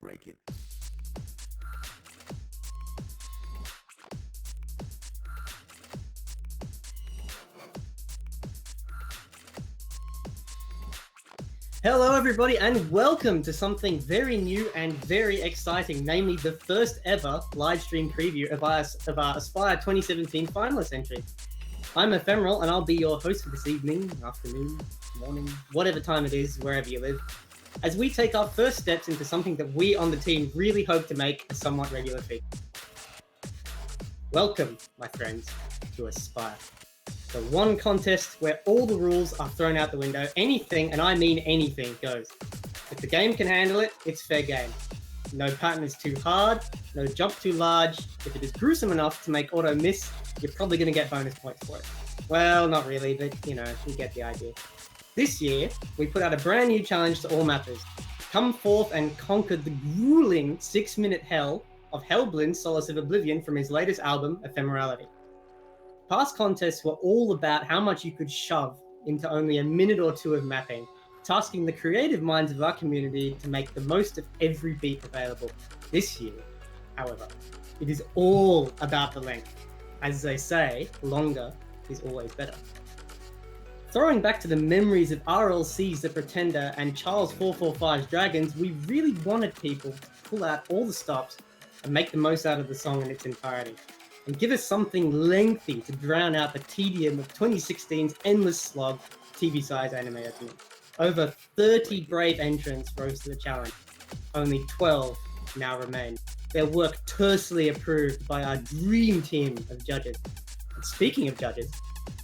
Break it. Hello everybody and welcome to something very new and very exciting, namely the first ever live stream preview of our Aspire 2017 finalist entry. I'm Ephemeral and I'll be your host for this evening, afternoon, morning, whatever time it is, wherever you live, as we take our first steps into something that we on the team really hope to make a somewhat regular feature. Welcome, my friends, to Aspire. The one contest where all the rules are thrown out the window. Anything, and I mean anything, goes. If the game can handle it, it's fair game. No pattern is too hard, no jump too large. If it is gruesome enough to make auto miss, you're probably going to get bonus points for it. Well, not really, but you know, you get the idea. This year, we put out a brand new challenge to all mappers. Come forth and conquer the grueling 6-minute hell of Hellblind's Solace of Oblivion from his latest album, Ephemerality. Past contests were all about how much you could shove into only a minute or two of mapping, tasking the creative minds of our community to make the most of every beat available. This year, however, it is all about the length. As they say, longer is always better. Throwing back to the memories of RLC's The Pretender and Charles 445's Dragons, we really wanted people to pull out all the stops and make the most out of the song in its entirety, and give us something lengthy to drown out the tedium of 2016's endless slog TV-size anime opening. Over 30 brave entrants rose to the challenge. Only 12 now remain. Their work tersely approved by our dream team of judges. And speaking of judges,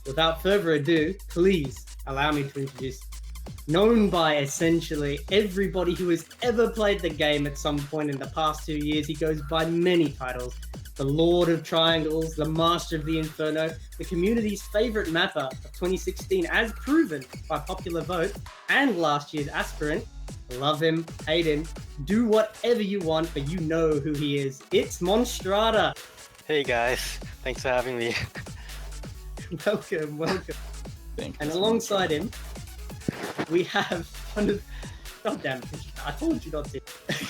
without further ado, please allow me to introduce, known by essentially everybody who has ever played the game at some point in the past 2 years. He goes by many titles: the Lord of Triangles, the Master of the Inferno, the community's favorite mapper of 2016 as proven by popular vote, and last year's aspirant. Love him, hate him, do whatever you want, but you know who he is. It's Monstrata. Hey guys, thanks for having me. Welcome. Thank And you. alongside him, we have one of... God damn it, I told you not to.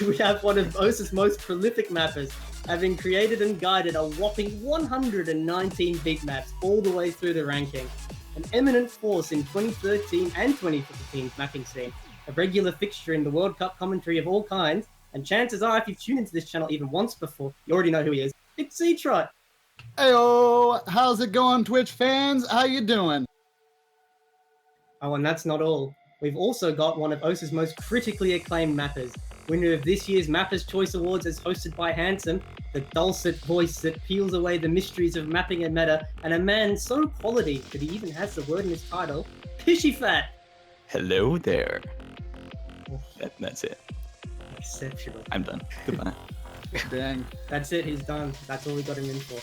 We have one of OSA's most prolific mappers, having created and guided a whopping 119 big maps all the way through the ranking. An eminent force in 2013 and 2015's mapping scene, a regular fixture in the World Cup commentary of all kinds, and chances are if you've tuned into this channel even once before, you already know who he is. It's C-Trot. Heyo, how's it going, Twitch fans? How you doing? Oh, and that's not all. We've also got one of OSA's most critically acclaimed mappers, winner of this year's Mappers' Choice Awards as hosted by Handsome, the dulcet voice that peels away the mysteries of mapping and meta, and a man so quality that he even has the word in his title, Pishy Fat. Hello there. That's it. Exceptional. I'm done. Goodbye. Dang. That's it, he's done. That's all we got him in for.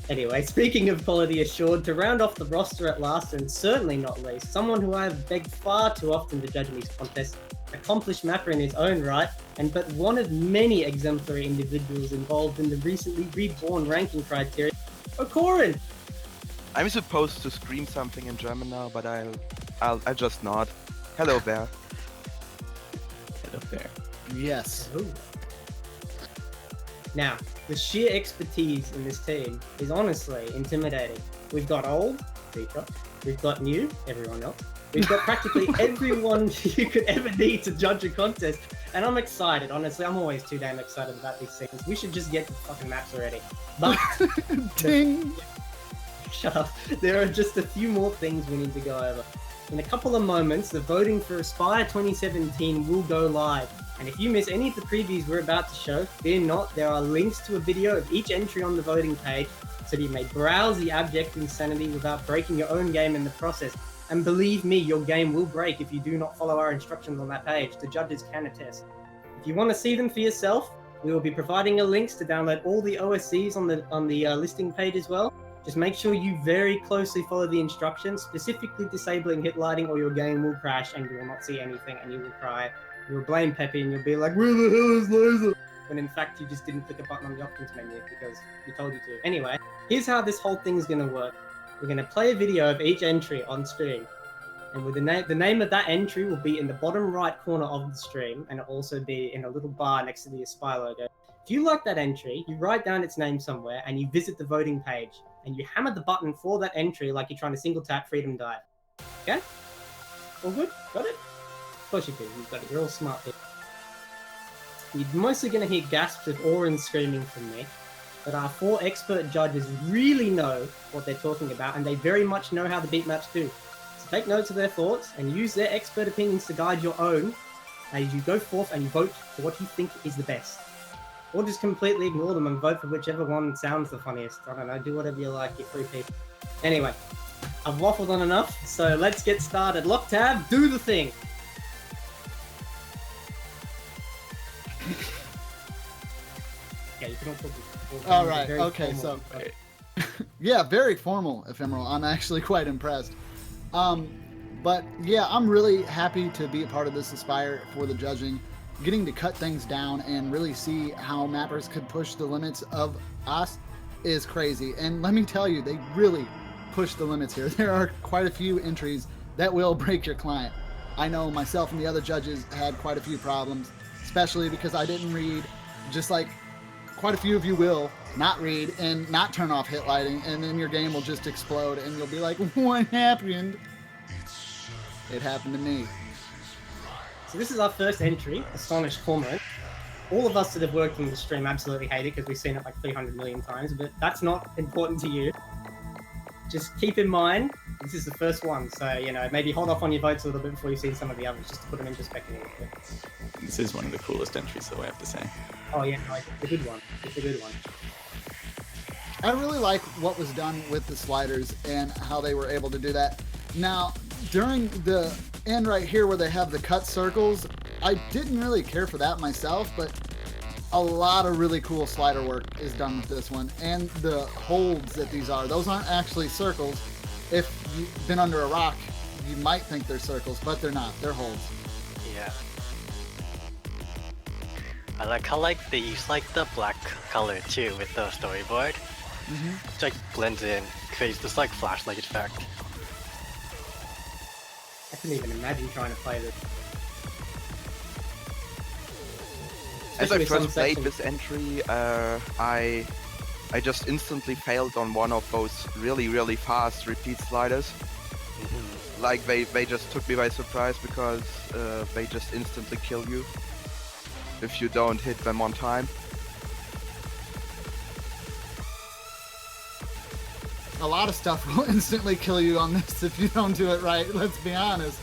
Anyway, speaking of quality assured, to round off the roster at last, and certainly not least, someone who I have begged far too often to judge in these contests, accomplished mapper in his own right, and but one of many exemplary individuals involved in the recently reborn ranking criteria, Okorin. I'm supposed to scream something in German now, but I'll just nod. Hello there. Hello there. Yes. Ooh. Now, the sheer expertise in this team is honestly intimidating. We've got old, Peter. We've got new, everyone else. We've got practically everyone you could ever need to judge a contest. And I'm excited, honestly. I'm always too damn excited about these things. We should just get the fucking maps already. But Ding. shut up. There are just a few more things we need to go over. In a couple of moments, the voting for Aspire 2017 will go live. And if you miss any of the previews we're about to show, fear not, there are links to a video of each entry on the voting page so that you may browse the abject insanity without breaking your own game in the process. And believe me, your game will break if you do not follow our instructions on that page. The judges can attest. If you want to see them for yourself, we will be providing links to download all the OSCs on the listing page as well. Just make sure you very closely follow the instructions, specifically disabling hit lighting, or your game will crash and you will not see anything and you will cry. You will blame Peppy and you'll be like, where the hell is Laser? When in fact you just didn't click a button on the options menu because we told you to. Anyway, here's how this whole thing is going to work. We're going to play a video of each entry on screen. And with the name of that entry will be in the bottom right corner of the stream, and it'll also be in a little bar next to the Aspire logo. If you like that entry, you write down its name somewhere, and you visit the voting page, and you hammer the button for that entry like you're trying to single tap Freedom Dive. Okay? All good? Got it? Of course you do. You've got it. You're all smart people. You're mostly going to hear gasps of awe and screaming from me, but our 4 expert judges really know what they're talking about, and they very much know how the beat maps do. So take notes of their thoughts and use their expert opinions to guide your own as you go forth and vote for what you think is the best. Or just completely ignore them and vote for whichever one sounds the funniest. I don't know, do whatever you like, you're free people. Anyway, I've waffled on enough, so let's get started. Lock tab, do the thing. Yeah, you can all talk. All right. Okay. So, yeah, very formal, Ephemeral. I'm actually quite impressed. But yeah, I'm really happy to be a part of this Aspire for the judging, getting to cut things down and really see how mappers could push the limits of us is crazy. And let me tell you, they really push the limits here. There are quite a few entries that will break your client. I know myself and the other judges had quite a few problems, especially because I didn't read, just like quite a few of you will not read and not turn off hit lighting, and then your game will just explode and you'll be like, what happened? It happened to me. So this is our first entry, Astonished Cormorant. All of us that have worked on the stream absolutely hate it because we've seen it like 300 million times, but that's not important to you. Just keep in mind, this is the first one, so, you know, maybe hold off on your votes a little bit before you've seen some of the others, just to put them in perspective a little bit. This is one of the coolest entries, though, I have to say. Oh yeah, no, it's a good one. It's a good one. I really like what was done with the sliders and how they were able to do that. Now, during the end right here where they have the cut circles, I didn't really care for that myself, but a lot of really cool slider work is done with this one. And the holds that these are, those aren't actually circles. If you've been under a rock, you might think they're circles, but they're not. They're holds. Yeah. I like how they use like the black color too with the storyboard. It like blends in, creates this like flashlight effect. I couldn't even imagine trying to play this. As I Especially some first played sections. this entry, I just instantly failed on one of those really fast repeat sliders. Like they just took me by surprise because they just instantly kill you if you don't hit them on time. A lot of stuff will instantly kill you on this if you don't do it right, let's be honest.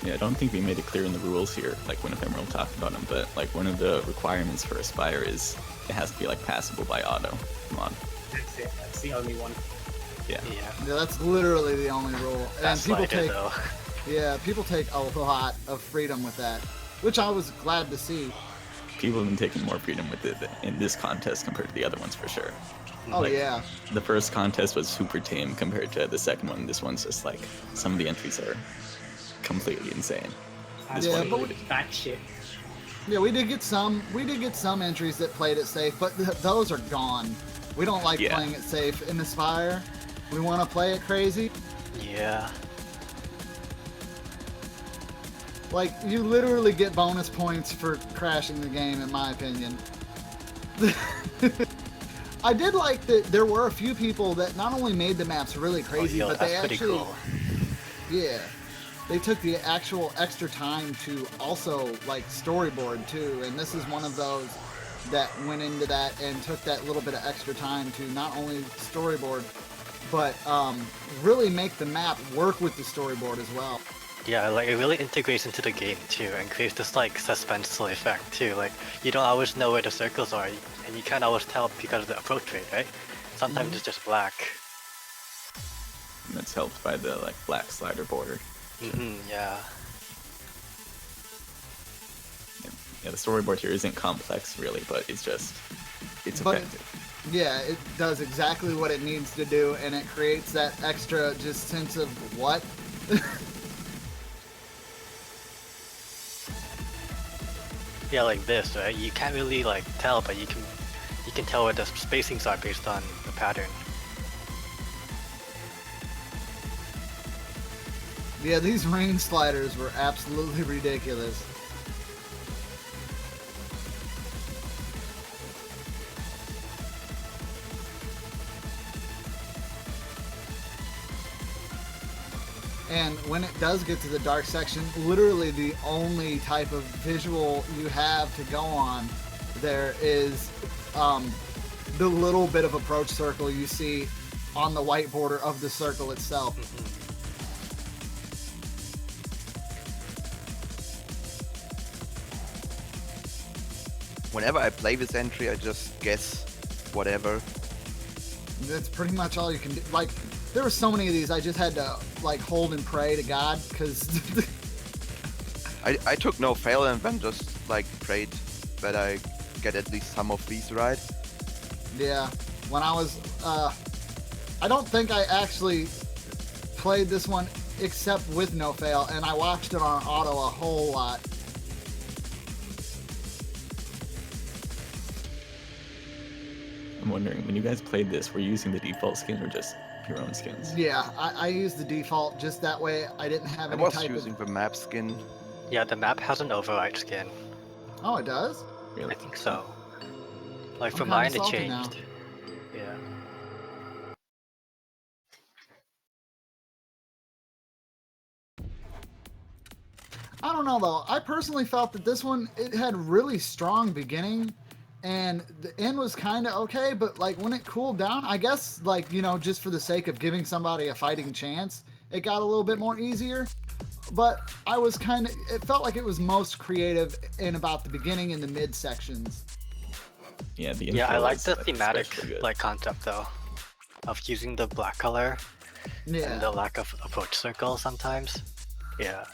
Yeah, I don't think we made it clear in the rules here, like when Ephemeral talked about them, but like one of the requirements for Aspire is it has to be like passable by auto mod. That's it. That's the only one. Yeah. Yeah, that's literally the only rule. That And people slider take, though. yeah, people take a lot of freedom with that, which I was glad to see. People have been taking more freedom with it in this contest compared to the other ones for sure. Oh Like, yeah. The first contest was super tame compared to the second one. This one's just like, some of the entries are completely insane. This Yeah, one but really- That shit. Yeah, we did get some entries that played it safe, but those are gone. We don't like Yeah. playing it safe in Aspire. We want to play it crazy. Yeah. Like, you literally get bonus points for crashing the game, in my opinion. I did like that there were a few people that not only made the maps really crazy, yo, but they that's pretty actually, cool. yeah, they took the actual extra time to also like storyboard too. And this is one of those that went into that and took that little bit of extra time to not only storyboard, but really make the map work with the storyboard as well. Yeah, like it really integrates into the game too and creates this like suspenseful effect too. Like you don't always know where the circles are and you can't always tell because of the approach rate, right? Sometimes it's just black. And that's helped by the like black slider border. Yeah. Yeah, the storyboard here isn't complex really, but it's But- effective. Yeah, it does exactly what it needs to do, and it creates that extra just sense of what? Yeah, like this, right? You can't really like tell, but you can tell where the spacings are based on the pattern. Yeah, these rain sliders were absolutely ridiculous. And when it does get to the dark section, literally the only type of visual you have to go on there is the little bit of approach circle you see on the white border of the circle itself. Whenever I play this entry, I just guess whatever. That's pretty much all you can do. Like, there were so many of these, I just had to, like, hold and pray to God, because... I took no fail and then just, like, prayed that I get at least some of these right. Yeah, when I was... I don't think I actually played this one except with no fail, and I watched it on auto a whole lot. I'm wondering, when you guys played this, were you using the default skin or just your own skins? Yeah, I used the default just that way. I didn't have I any was type using of... the map skin. Yeah, the map has an override skin. Oh, it does? Really? I think so. Like I'm for kinda mine, it salty now. changed. Yeah. I don't know though. I personally felt that this one, it had really strong beginning and the end was kind of okay, but like when it cooled down, I guess like, you know, just for the sake of giving somebody a fighting chance, it got a little bit more easier. But I was kind of, it felt like it was most creative in about the beginning and the mid sections. Yeah, the Yeah, I intro like is, the like, thematic especially good. like concept though, of using the black color and the Yeah. lack of approach circle sometimes. Yeah.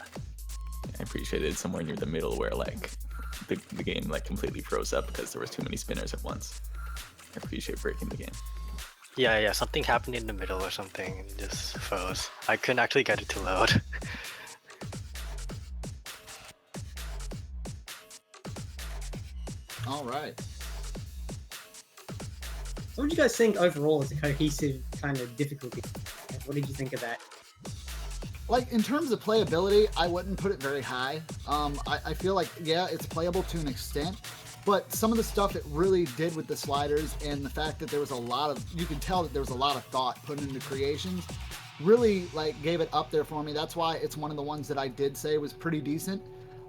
I appreciated it somewhere near the middle where like the game like completely froze up because there was too many spinners at once. I appreciate breaking the game. Yeah, something happened in the middle or something and it just froze. I couldn't actually get it to load. All right. So what do you guys think overall as a cohesive kind of difficulty? What did you think of that? Like in terms of playability, I wouldn't put it very high. I feel like, yeah, it's playable to an extent, but some of the stuff it really did with the sliders and the fact that there was a lot of, you can tell that there was a lot of thought put into creations, really like gave it up there for me. That's why it's one of the ones that I did say was pretty decent.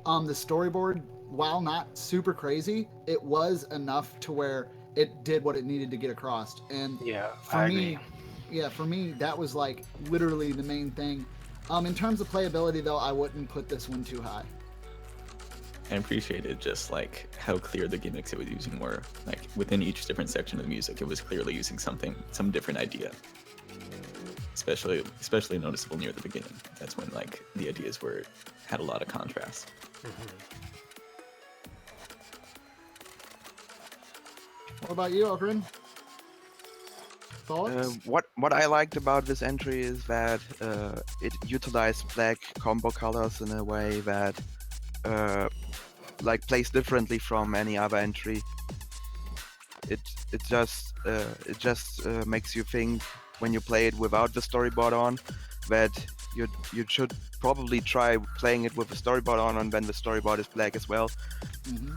The storyboard, while not super crazy, it was enough to where it did what it needed to get across. And Yeah, for I me, agree. yeah, for me, that was like literally the main thing. In terms of playability, though, I wouldn't put this one too high. I appreciated just like how clear the gimmicks it was using were. Like within each different section of the music, it was clearly using some different idea. Especially noticeable near the beginning. That's when like the ideas had a lot of contrast. What about you, Okrin? Thoughts? What I liked about this entry is that it utilized black combo colors in a way that like plays differently from any other entry. It just makes you think when you play it without the storyboard on that you should probably try playing it with the storyboard on and then the storyboard is black as well. Mm-hmm.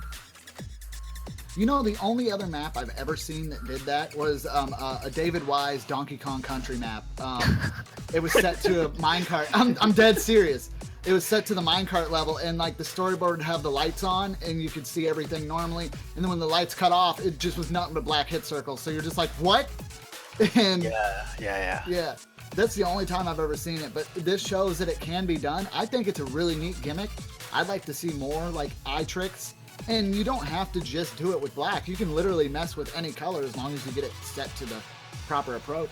You know, the only other map I've ever seen that did that was a David Wise Donkey Kong Country map. It was set to a minecart. I'm dead serious. It was set to the minecart level, and like the storyboard would have the lights on, and you could see everything normally. And then when the lights cut off, it just was nothing but black hit circles. So you're just like, what? And Yeah. That's the only time I've ever seen it. But this shows that it can be done. I think it's a really neat gimmick. I'd like to see more like eye tricks. And you don't have to just do it with black. You can literally mess with any color as long as you get it set to the proper approach.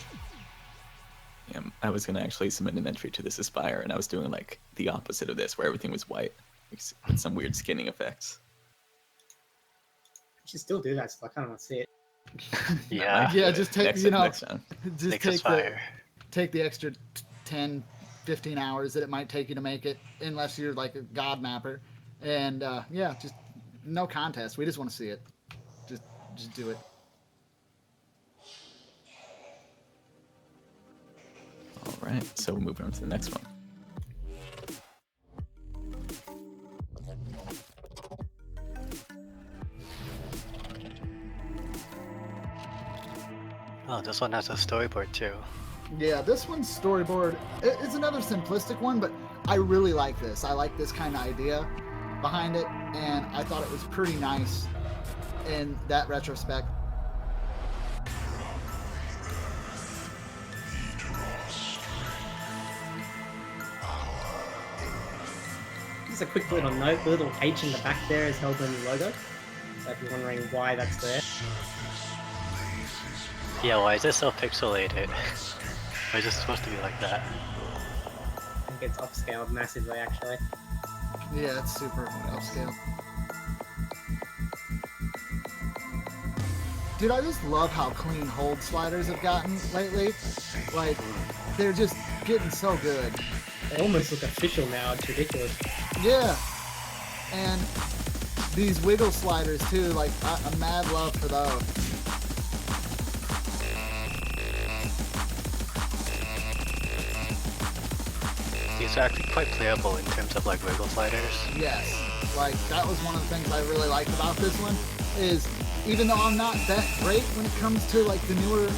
Yeah, I was gonna actually submit an entry to this Aspire, and I was doing like the opposite of this, where everything was white, with some weird skinning effects. You should still do that, so I kind of want to see it. Yeah. Yeah, just take, next, you know, next time. just take the extra 10, 15 hours that it might take you to make it, unless you're like a god mapper. And yeah, just no contest. We just want to see it. Just do it. All right, so moving on to the next one. Oh, this one has a storyboard too. Yeah, this one's storyboard. It's another simplistic one, but I really like this. I like this kind of idea behind it, and I thought it was pretty nice in that retrospect. Just a quick little note, the little H in the back there is Hellburn's logo. So if you're wondering why that's there. Yeah, why is it so pixelated? Why is it supposed to be like that? I think it's upscaled massively actually. Yeah, it's super upscale. Dude, I just love how clean hold sliders have gotten lately. Like, they're just getting so good. They almost look official now, it's ridiculous. Yeah. And these wiggle sliders too, like, I'm mad love for those. These are actually quite playable in terms of like wiggle sliders. Yes. Like, that was one of the things I really liked about this one, is even though I'm not that great when it comes to like the newer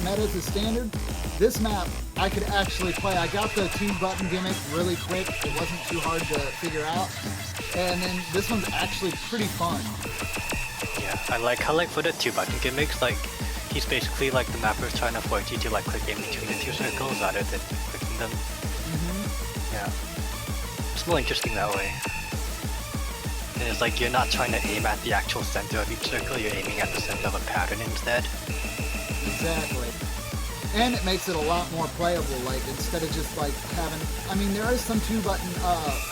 metas as standard, this map I could actually play. I got the 2-button gimmick really quick. It wasn't too hard to figure out. And then this one's actually pretty fun. Yeah, I like how like for the 2-button gimmicks, like he's basically like the mapper is trying to force you to like click in between the 2 circles rather than clicking them. Yeah, it's more interesting that way. And it's like you're not trying to aim at the actual center of each circle, you're aiming at the center of a pattern instead. Exactly. And it makes it a lot more playable, like instead of just like having, I mean there is some 2-button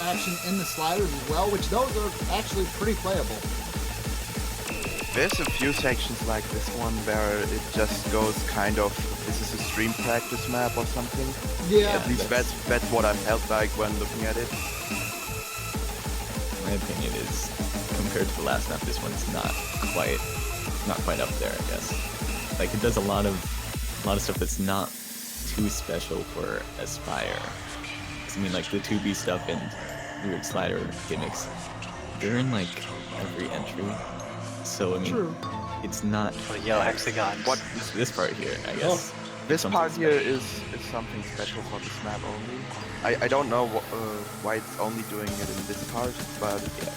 action in the sliders as well, which those are actually pretty playable. There's a few sections like this one where it just goes kind of, this is a stream practice map or something. Yeah. At least that's what I felt like when looking at it. My opinion is, compared to the last map, this one's not quite up there, I guess. Like, it does a lot of stuff that's not too special for Aspire. 'Cause, I mean, like, the 2B stuff and weird slider gimmicks, they're in, like, every entry. So, I mean, True. it's not... Oh, yo, hexagons. What This part here, I guess. this something part here special. is something special for this map only. I don't know why it's only doing it in this part, but yeah,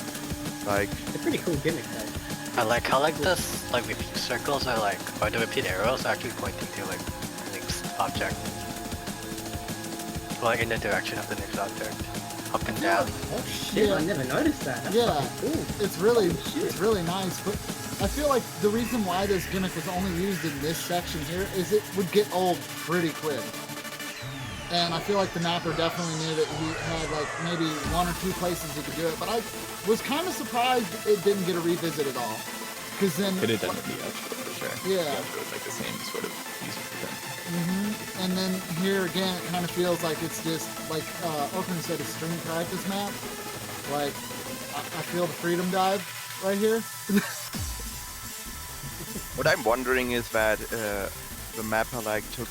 like It's a pretty cool gimmick though. I like how like this like repeat circles are like, or the repeat arrows are actually pointing to like the next object. Like in the direction of the next object. Up and down. Oh shit, Yeah. I never noticed that. That's Yeah. fucking cool. It's really, shit. it's really nice, but I feel like the reason why this gimmick was only used in this section here is it would get old pretty quick. And I feel like the mapper definitely knew that he had like maybe 1 or 2 places he could do it, but I was kind of surprised it didn't get a revisit at all. Because then, Could have done it the outro, for sure. Yeah. The outro was like the same sort of user thing. and then here again, it kind of feels like it's just like Open said, a stream practice map. Like I feel the freedom dive right here. what I'm wondering is that the mapper like took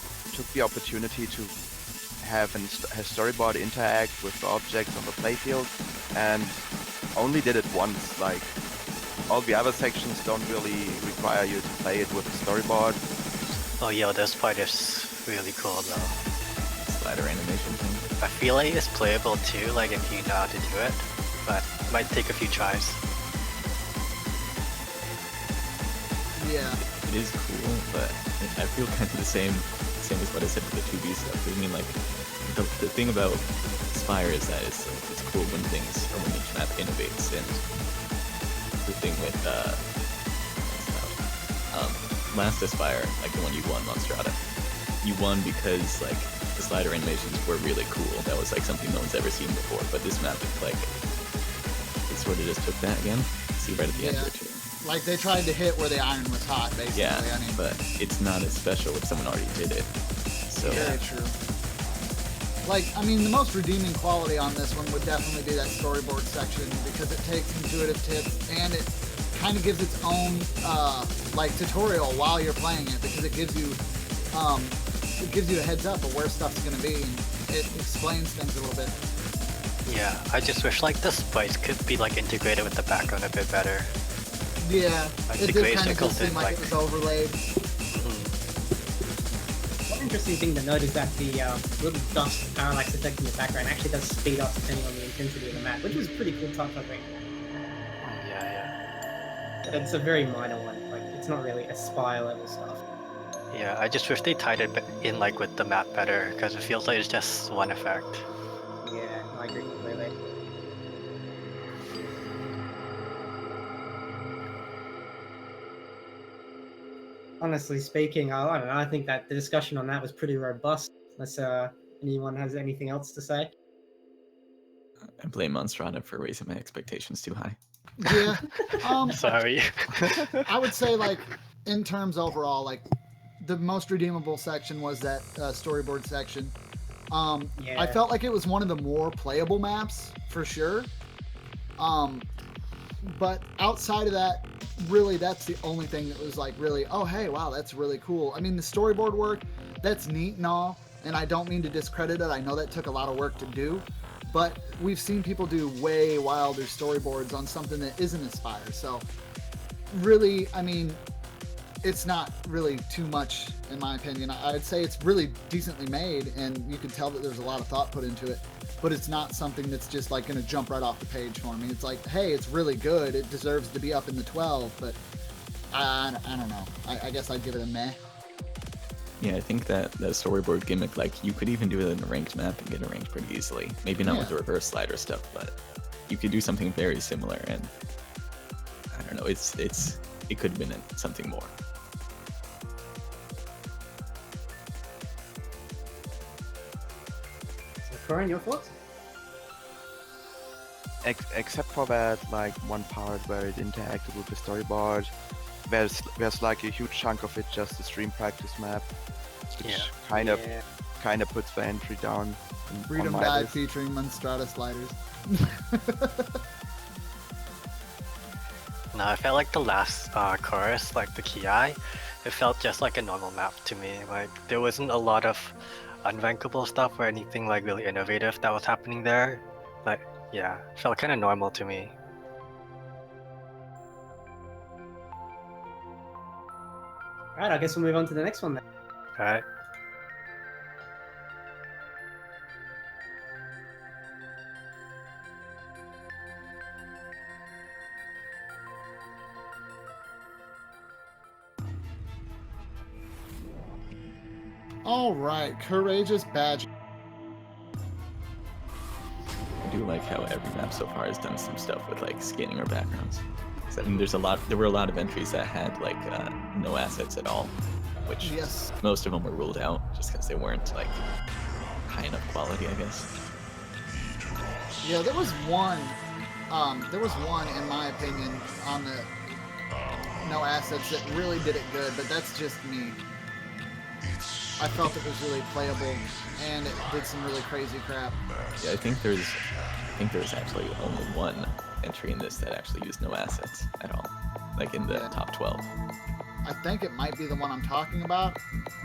the opportunity to have a storyboard interact with the objects on the playfield and only did it once. Like all the other sections don't really require you to play it with a storyboard. Oh yo, this part is really cool though. Slider animation thing. I feel like it's playable too, like if you know how to do it, but it might take a few tries. Yeah. It is cool, but I feel kind of the same as what I said with the 2B stuff. I mean, like, the thing about Spire is that it's cool when each map innovates, and the thing with last Aspire, like the one you won, Monstrata, you won because like the slider animations were really cool. That was like something no one's ever seen before. But this map, it's like it sort of just took that again. See right at the end of it too. Like they tried to hit where the iron was hot, basically. Yeah, I mean, but it's not as special if someone already did it. So very true. Like, I mean, the most redeeming quality on this one would definitely be that storyboard section because it takes intuitive tips and it kind of gives its own like tutorial while you're playing it because it gives you a heads up of where stuff's gonna be and it explains things a little bit. Yeah, I just wish like the spice could be like integrated with the background a bit better. Yeah, Like it the did gray kind of circles just seem did, like like- it was overlaid. One interesting thing to note is that the little dust parallax effect in the background actually does speed up depending on the intensity of the map, which was a pretty cool touch, I think. Oh, yeah, It's a very minor one, like it's not really Aspire level stuff. yeah. Yeah, I just wish they tied it in like with the map better, because it feels like it's just one effect. Yeah, I agree completely. Honestly speaking, I don't know. I think that the discussion on that was pretty robust. Unless anyone has anything else to say. I blame Monstrata for raising my expectations too high. Yeah. Sorry. I would say, like, in terms overall, like, the most redeemable section was that storyboard section. I Yeah. felt like it was one of the more playable maps, for sure. But outside of that, really, that's the only thing that was, like, really, oh, hey, wow, that's really cool. I mean, the storyboard work, that's neat and all, and I don't mean to discredit it. I know that took a lot of work to do. But we've seen people do way wilder storyboards on something that isn't Aspire. So really, I mean, it's not really too much, in my opinion. I'd say it's really decently made, and you can tell that there's a lot of thought put into it. But it's not something that's just like going to jump right off the page for me. It's like, hey, it's really good. It deserves to be up in the 12, but I don't know. I guess I'd give it a meh. Yeah, I think that the storyboard gimmick, like, you could even do it in a ranked map and get it ranked pretty easily. Maybe not with the reverse slider stuff, but you could do something very similar, and I don't know, it could have been something more. So, Corin, your thoughts? Except for that, like, one part where it interacted with the storyboard, there's like a huge chunk of it just a stream practice map, which kind of puts the entry down. Freedom Dive featuring Monstrata sliders. No, I felt like the last chorus, like the Ki, it felt just like a normal map to me. Like there wasn't a lot of unrankable stuff or anything like really innovative that was happening there. Like yeah, it felt kind of normal to me. Alright, I guess we'll move on to the next one then. Alright. All right, Courageous Badger. I do like how every map so far has done some stuff with like skinning or backgrounds. I mean, there were a lot of entries that had like no assets at all, which most of them were ruled out just because they weren't like high enough quality, I guess. Yeah, there was one in my opinion on the no assets that really did it good, but that's just me. I felt it was really playable and it did some really crazy crap. Yeah, I think there's actually only one entry in this that actually used no assets at all, like in the top 12. I think it might be the one I'm talking about.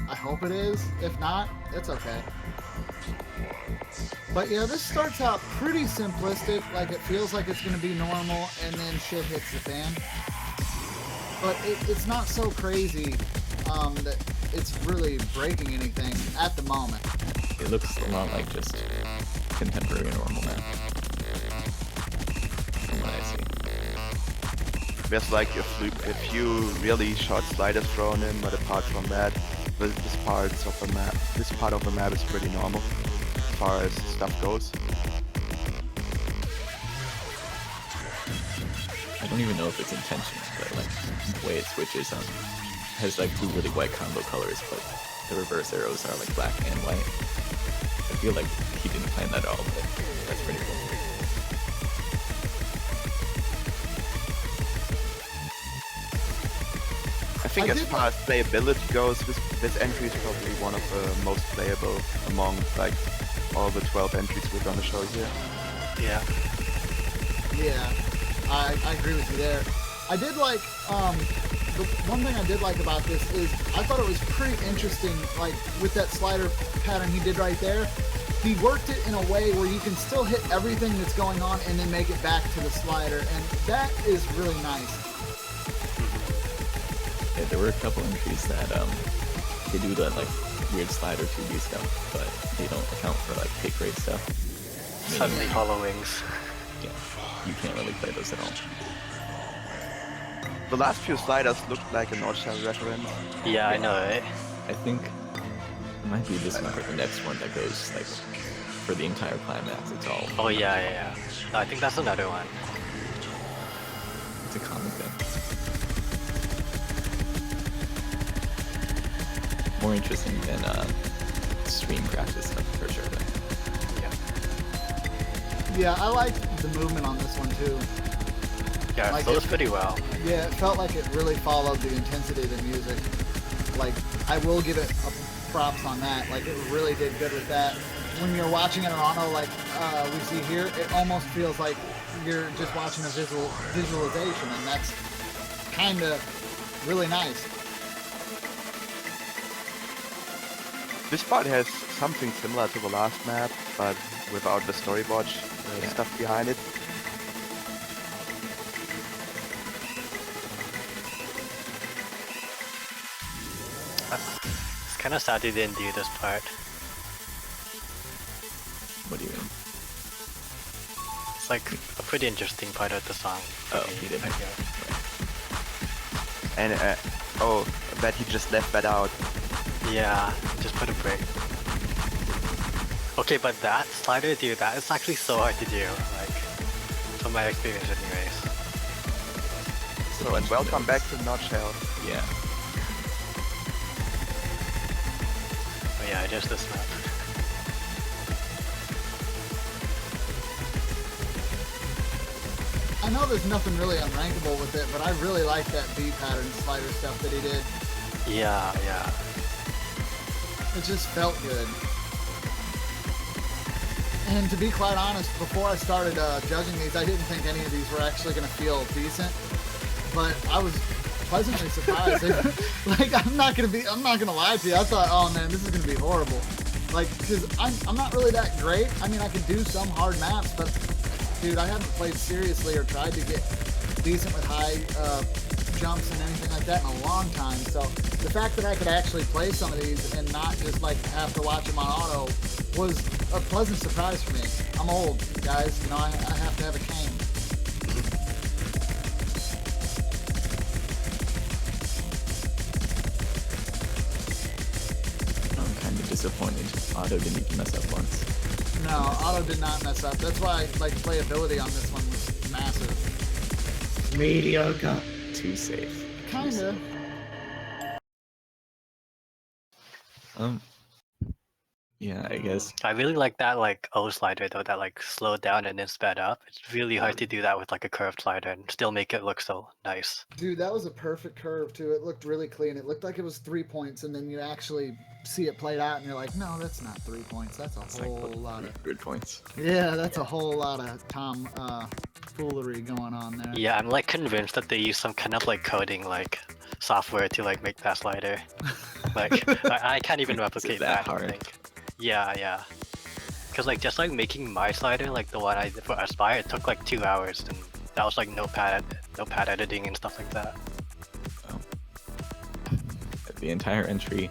I hope it is. If not, it's okay. But yeah, this starts out pretty simplistic, like it feels like it's going to be normal, and then shit hits the fan. But it's not so crazy that it's really breaking anything at the moment. It looks a lot like just contemporary normal map, from what I see. There's like a few really short sliders thrown in, but apart from that, this part of the map is pretty normal as far as stuff goes. I don't even know if it's intentional, but like the way it switches has like two really white combo colors, but the reverse arrows are like black and white. I feel like he didn't plan that at all, but that's pretty cool. I think as far as playability goes, this entry is probably one of the most playable among like all the 12 entries we're gonna show here. Yeah. Yeah, I agree with you there. I did like, the one thing I did like about this is I thought it was pretty interesting, like with that slider pattern he did right there. he worked it in a way where you can still hit everything that's going on and then make it back to the slider, and that is really nice. Yeah, there were a couple entries that they do that like weird slider 2D stuff, but they don't account for like pick rate stuff. Suddenly followings. Yeah, you can't really play those at all. The last few sliders looked like a Nordshell reference. Yeah, I know, right? I think it might be this one or the next one that goes like for the entire climax. It's all. Oh yeah. No, I think that's another one. It's a common thing. More interesting than stream practice stuff for sure. Though. Yeah, I like the movement on this one too. Yeah, Like it flows it- pretty well. Yeah, it felt like it really followed the intensity of the music. Like, I will give it props on that. Like, it really did good with that. When you're watching it on auto, like we see here, it almost feels like you're just watching a visualization, and that's kind of really nice. This part has something similar to the last map, but without the storyboard stuff behind it. It's kind of sad they didn't do this part. What do you mean? It's like a pretty interesting part of the song. Oh, he didn't. I feel. And oh, I bet he just left that out. Yeah, just put a break. Okay, but that slider, dude, that is actually so hard to do. Like, from my experience, anyways. So, and welcome back to Nordshell. Yeah. Oh yeah, just this map. I know there's nothing really unrankable with it, but I really like that B pattern slider stuff that he did. Yeah. It just felt good. And to be quite honest, before I started judging these, I didn't think any of these were actually going to feel decent. But I was pleasantly surprised. Like, I'm not gonna lie to you. I thought, oh man, this is gonna be horrible. Like, cause I'm not really that great. I mean, I can do some hard maps, but dude, I haven't played seriously or tried to get decent with high jumps and anything like that in a long time. So the fact that I could actually play some of these and not just like have to watch them on auto was a pleasant surprise for me. I'm old, guys. You know, I have to have a cane. I'm kind of disappointed. Otto didn't even mess up once. No, auto did not mess up. That's why like playability on this one was massive. Mediocre. Too safe. Kinda. Yeah, I guess. I really like that like O slider though, that like slowed down and then sped up. It's really hard to do that with like a curved slider and still make it look so nice. Dude, that was a perfect curve too. It looked really clean. It looked like it was 3 points, and then you actually see it played out, and you're like, no, that's not 3 points. That's a whole lot of. 100 points. Yeah, that's a whole lot of foolery going on there. Yeah, I'm like convinced that they use some kind of like coding like software to like make that slider. Like I can't even replicate that that. I hard? think. Yeah. Cause like just like making my slider, like the one I did for Aspire, it took like 2 hours, and that was like no pad editing and stuff like that. Oh. The entire entry,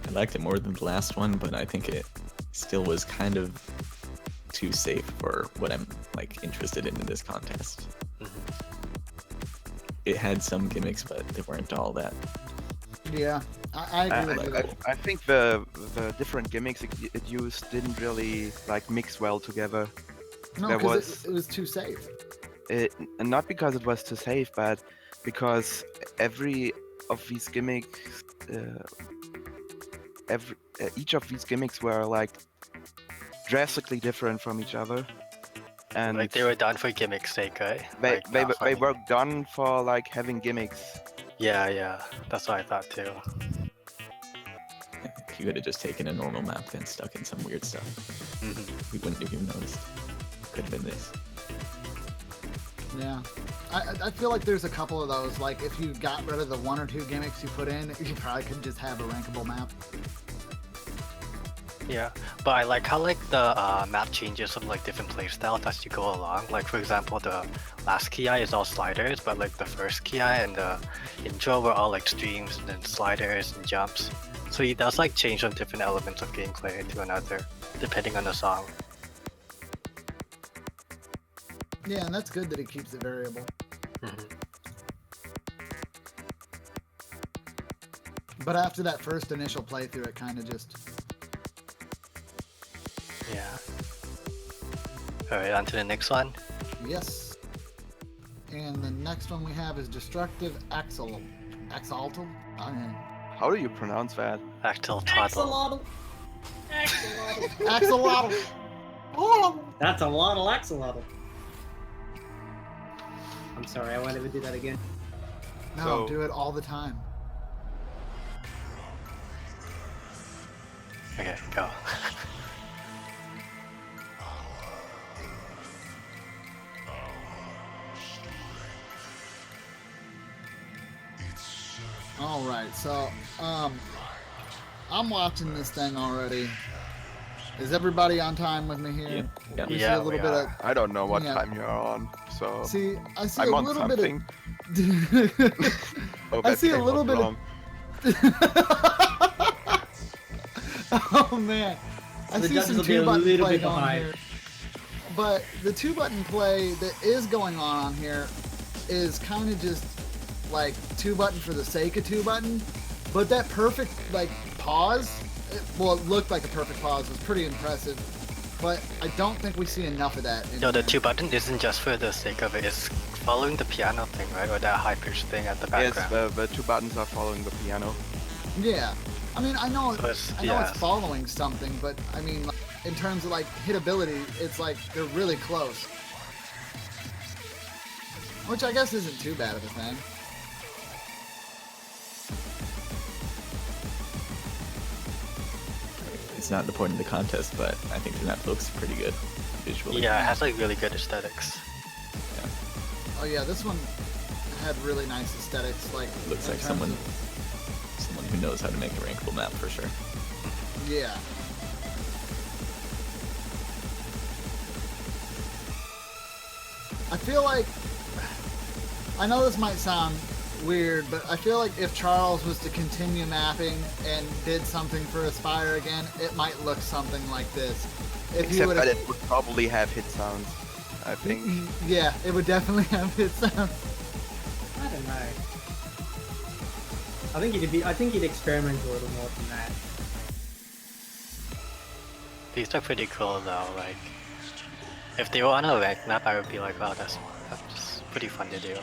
I liked it more than the last one, but I think it still was kind of too safe for what I'm like interested in this contest. It had some gimmicks, but they weren't all that. Yeah, I agree with you. I think the different gimmicks it used didn't really like mix well together. No, there because it was too safe. And not because it was too safe, but because every of these gimmicks, each of these gimmicks were like drastically different from each other, and Like they were done for gimmick's sake, right? they Like, not they funny. were done for like having gimmicks. Yeah, that's what I thought too. If you could have just taken a normal map and stuck in some weird stuff, we wouldn't have even noticed. Could have been this. Yeah, I feel like there's a couple of those. Like if you got rid of the 1 or 2 gimmicks you put in, you probably could just have a rankable map. Yeah, but I like how like the map changes some like different playstyles as you go along. Like for example, the last Ki is all sliders, but like the first Ki and the intro were all like streams and then sliders and jumps. So he does like change on different elements of gameplay into another, depending on the song. Yeah, and that's good that he keeps it variable. But after that first initial playthrough, it kind of just... Yeah. Alright, on to the next one. Yes. And the next one we have is Destructive Axolotl. Axolotl? How do you pronounce that? Actil Toddle. Axolotl. Axolotl. Axolotl! Oh! That's a lot of axolotl. I'm sorry, I won't ever do that again. No, So- do it all the time. Okay, go. All right, so I'm watching this thing already. Is everybody on time with me here? Yeah. We see Yeah, a little we bit are. I don't know what Yeah. time you're on, so See, I see I'm a on little something. bit of. Oh, I that see a came little out bit of- wrong. Oh man, I The see judges some will be a two-button little play bit going behind. here. But the two-button play that is going on here is kind of just like two-button for the sake of two-button. But that perfect like pause, well, it looked like a perfect pause. It was pretty impressive. But I don't think we see enough of that. No, the 2-button isn't just for the sake of it. It's following the piano thing, right? Or that high-pitched thing at the Yes, background. the two buttons are following the piano. Yeah, I mean, I know Yeah. it's following something, but I mean, like, in terms of like hitability, it's like they're really close, which I guess isn't too bad of a thing. It's not the point of the contest, but I think the map looks pretty good visually. Yeah, it has like really good aesthetics. Oh yeah, this one had really nice aesthetics. Like Looks in like terms someone of- who knows how to make a rankable map for sure. Yeah. I feel like, I know this might sound weird, but I feel like if Charles was to continue mapping and did something for Aspire again, it might look something like this. If he Except would've- that it would probably have hit sounds, I think. Yeah, it would definitely have hit sound. I don't know. I think he'd experiment a little more than that. These are pretty cool though, like if they were on a ranked map I would be like, wow, that's pretty fun to do.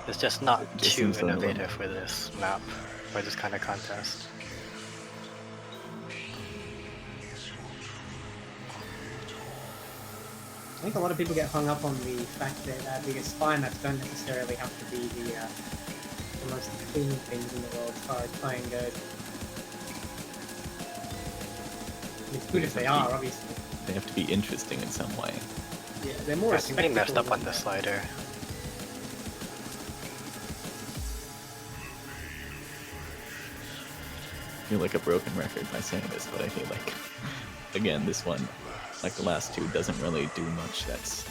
It's just not Just too seems so innovative for this map, for this kind of contest. I think a lot of people get hung up on the fact that the Aspire maps don't necessarily have to be the most clean things in the world as far as playing goes. It's good if they are, obviously. They have to be interesting in some way. Yeah, they're more. I think they messed up on the spectacle slider. I feel like a broken record by saying this, but I feel like, again, this one, like the last two, doesn't really do much that's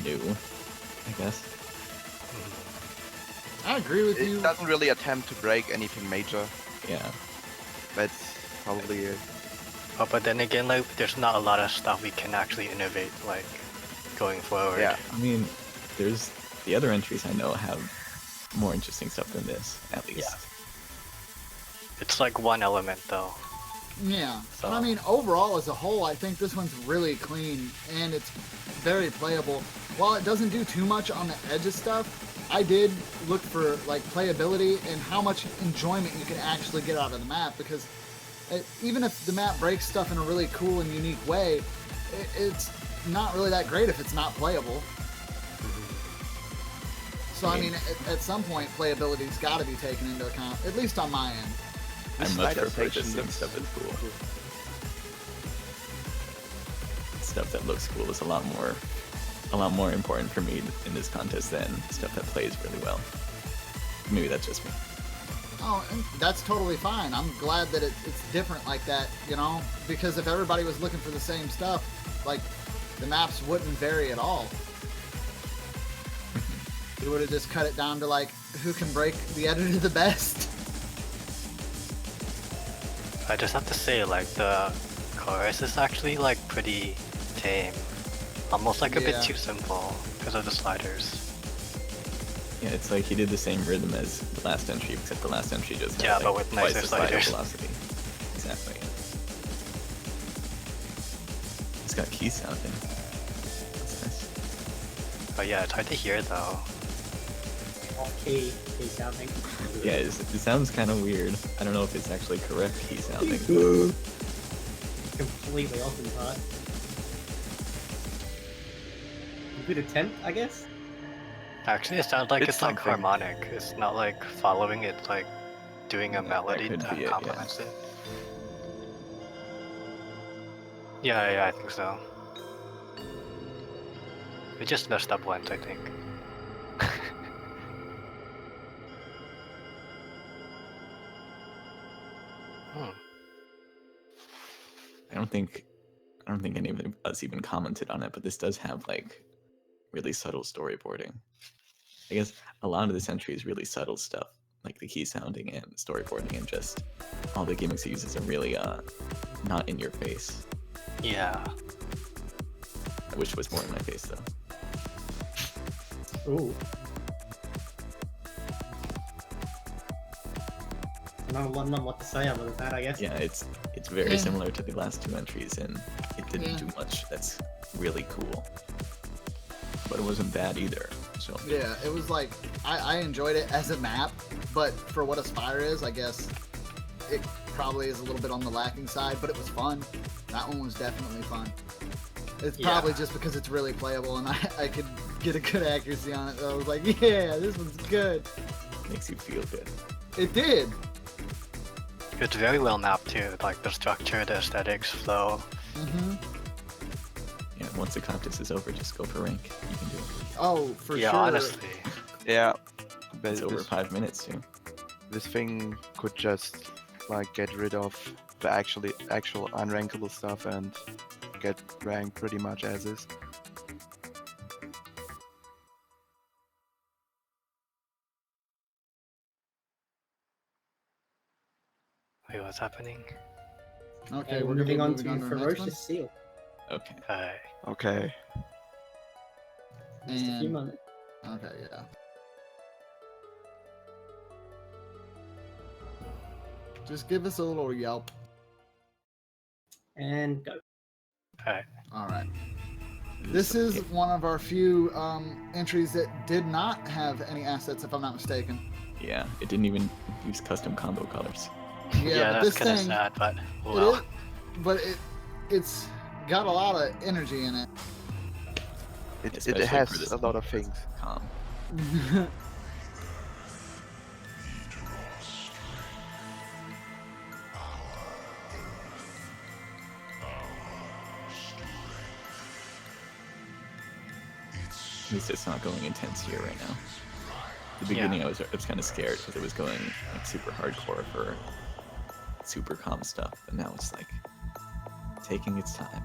new, I guess. I agree with you. It doesn't really attempt to break anything major. Yeah. That's probably it. Oh, but then again, like there's not a lot of stuff we can actually innovate, like going forward. Yeah. I mean, there's the other entries I know have more interesting stuff than this, at least. Yeah. It's like one element though. Yeah, So- but I mean, overall as a whole, I think this one's really clean and it's very playable. While it doesn't do too much on the edge of stuff, I did look for like playability and how much enjoyment you can actually get out of the map, because even if the map breaks stuff in a really cool and unique way, it's not really that great if it's not playable. So I mean, at some point, playability's got to be taken into account, at least on my end. I much slider prefer section just seeing looks stuff that's cool. Stuff that looks cool is a lot more important for me in this contest than stuff that plays really well. Maybe that's just me. Oh, and that's totally fine. I'm glad that it's different like that, you know? Because if everybody was looking for the same stuff, like, the maps wouldn't vary at all. You would have just cut it down to, like, who can break the editor the best. I just have to say, like, the chorus is actually, like, pretty tame. Almost like a bit Yeah. too simple because of the sliders. Yeah, it's like he did the same rhythm as the last entry, except the last entry just had, Yeah, like, but with twice nicer the slider sliders. velocity. Exactly. It's got key sounding. That's nice. But yeah, it's hard to hear though. Off-key sounding. Yeah, it sounds kind of weird. I don't know if it's actually correct key sounding. Completely off in part. Good attempt, I guess. Actually, it sounds like It's it's like something. harmonic. It's not like following it, like doing a That melody could that be it, yeah. complements it. Yeah, I think so. We just messed up once, I think. Hmm. I don't think any of us even commented on it, but this does have like really subtle storyboarding. I guess a lot of this entry is really subtle stuff, like the key sounding and storyboarding, and just all the gimmicks it uses are really not in your face. Yeah. I wish it was more in my face though. Ooh. I don't know what to say other than that, I guess. Yeah, it's very Yeah. similar to the last two entries, and it didn't Yeah. do much that's really cool. But it wasn't bad either. So Yeah, it was like, I enjoyed it as a map, but for what Aspire is, I guess it probably is a little bit on the lacking side, but it was fun. That one was definitely fun. It's probably just because it's really playable and I could get a good accuracy on it. So I was like, yeah, this one's good. makes you feel good. It did. It's very well mapped too, like the structure, the aesthetics, flow. Mm-hmm. Yeah, once the contest is over, just go for rank. You can do it. Oh, for Yeah, sure. honestly. Yeah, but It's over this, 5 minutes too. this thing could just like get rid of the actual unrankable stuff and get ranked pretty much as is. Wait, what's happening? Okay, And we're moving on to to our next one. Ferocious Seal. Okay. Hi. Okay. Just a few And- moments. Okay, yeah. Just give us a little yelp. And go. Hi. All right. This is one of our few entries that did not have any assets, if I'm not mistaken. Yeah, it didn't even use custom combo colors. Yeah, but that's this kind of thing, sad, but it well. is- but it's got a lot of energy in it. It Especially for has this a lot of things. calm. At least it's not going intense here right now. At the beginning, I was kind of scared because it was going like super hardcore for super calm stuff, but now it's like taking its time.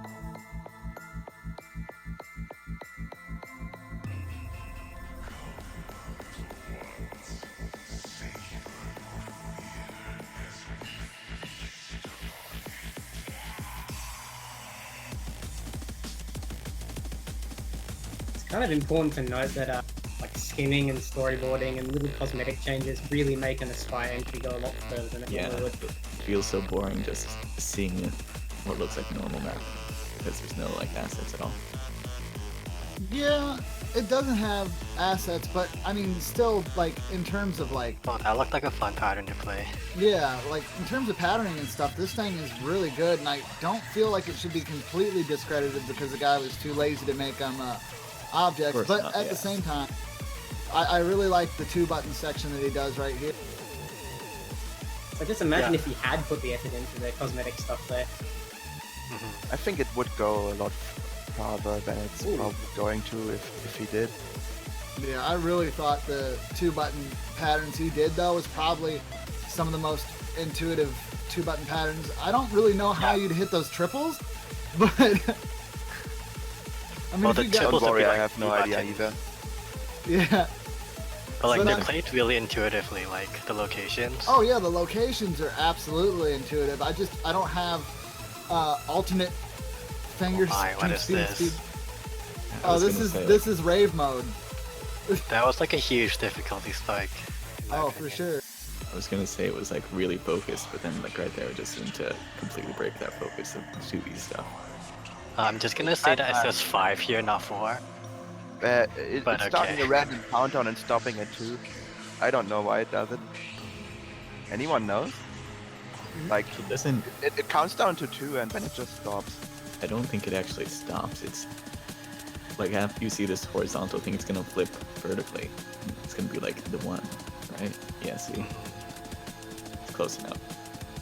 It's kind of important to note that like skinning and storyboarding and little cosmetic changes really make an Aspire entry go a lot further than it Yeah, normally would. it feels so boring just seeing what looks like a normal map because there's no like assets at all. Yeah, it doesn't have assets, but I mean, still, like, in terms of, like, Oh, that looked like a fun pattern to play. yeah, like, in terms of patterning and stuff, this thing is really good, and I don't feel like it should be completely discredited because the guy was too lazy to make them objects, course but not, at yeah. the same time, I really like the 2-button section that he does right here. So just imagine Yeah. if he had put the effort into the cosmetic stuff there. I think it would go a lot farther than it's Ooh. probably going to if he did. Yeah, I really thought the 2-button patterns he did, though, was probably some of the most intuitive 2-button patterns. I don't really know how you'd hit those triples, but I mean, Well, if the you got, triples Don't would be worry, I like have no three idea buttons. either. yeah. But like So they're that- played really intuitively, like the locations. Oh yeah, the locations are absolutely intuitive. I don't have alternate fingers. Oh my, what is this? I Oh, was this gonna is say, this is rave mode. That was like a huge difficulty spike. in my Oh, for opinion. sure. I was gonna say it was like really focused, but then like right there it just seemed to completely break that focus of 2B stuff. I'm just gonna say that it says 5 here, not 4. But But it's starting okay. a random countdown and stopping at 2. I don't know why it does it. Anyone knows? Like, It doesn't. it counts down to 2 and then it just stops. I don't think it actually stops. It's like after you see this horizontal thing, it's gonna flip vertically. It's gonna be like the 1, right? Yeah. See, it's close enough.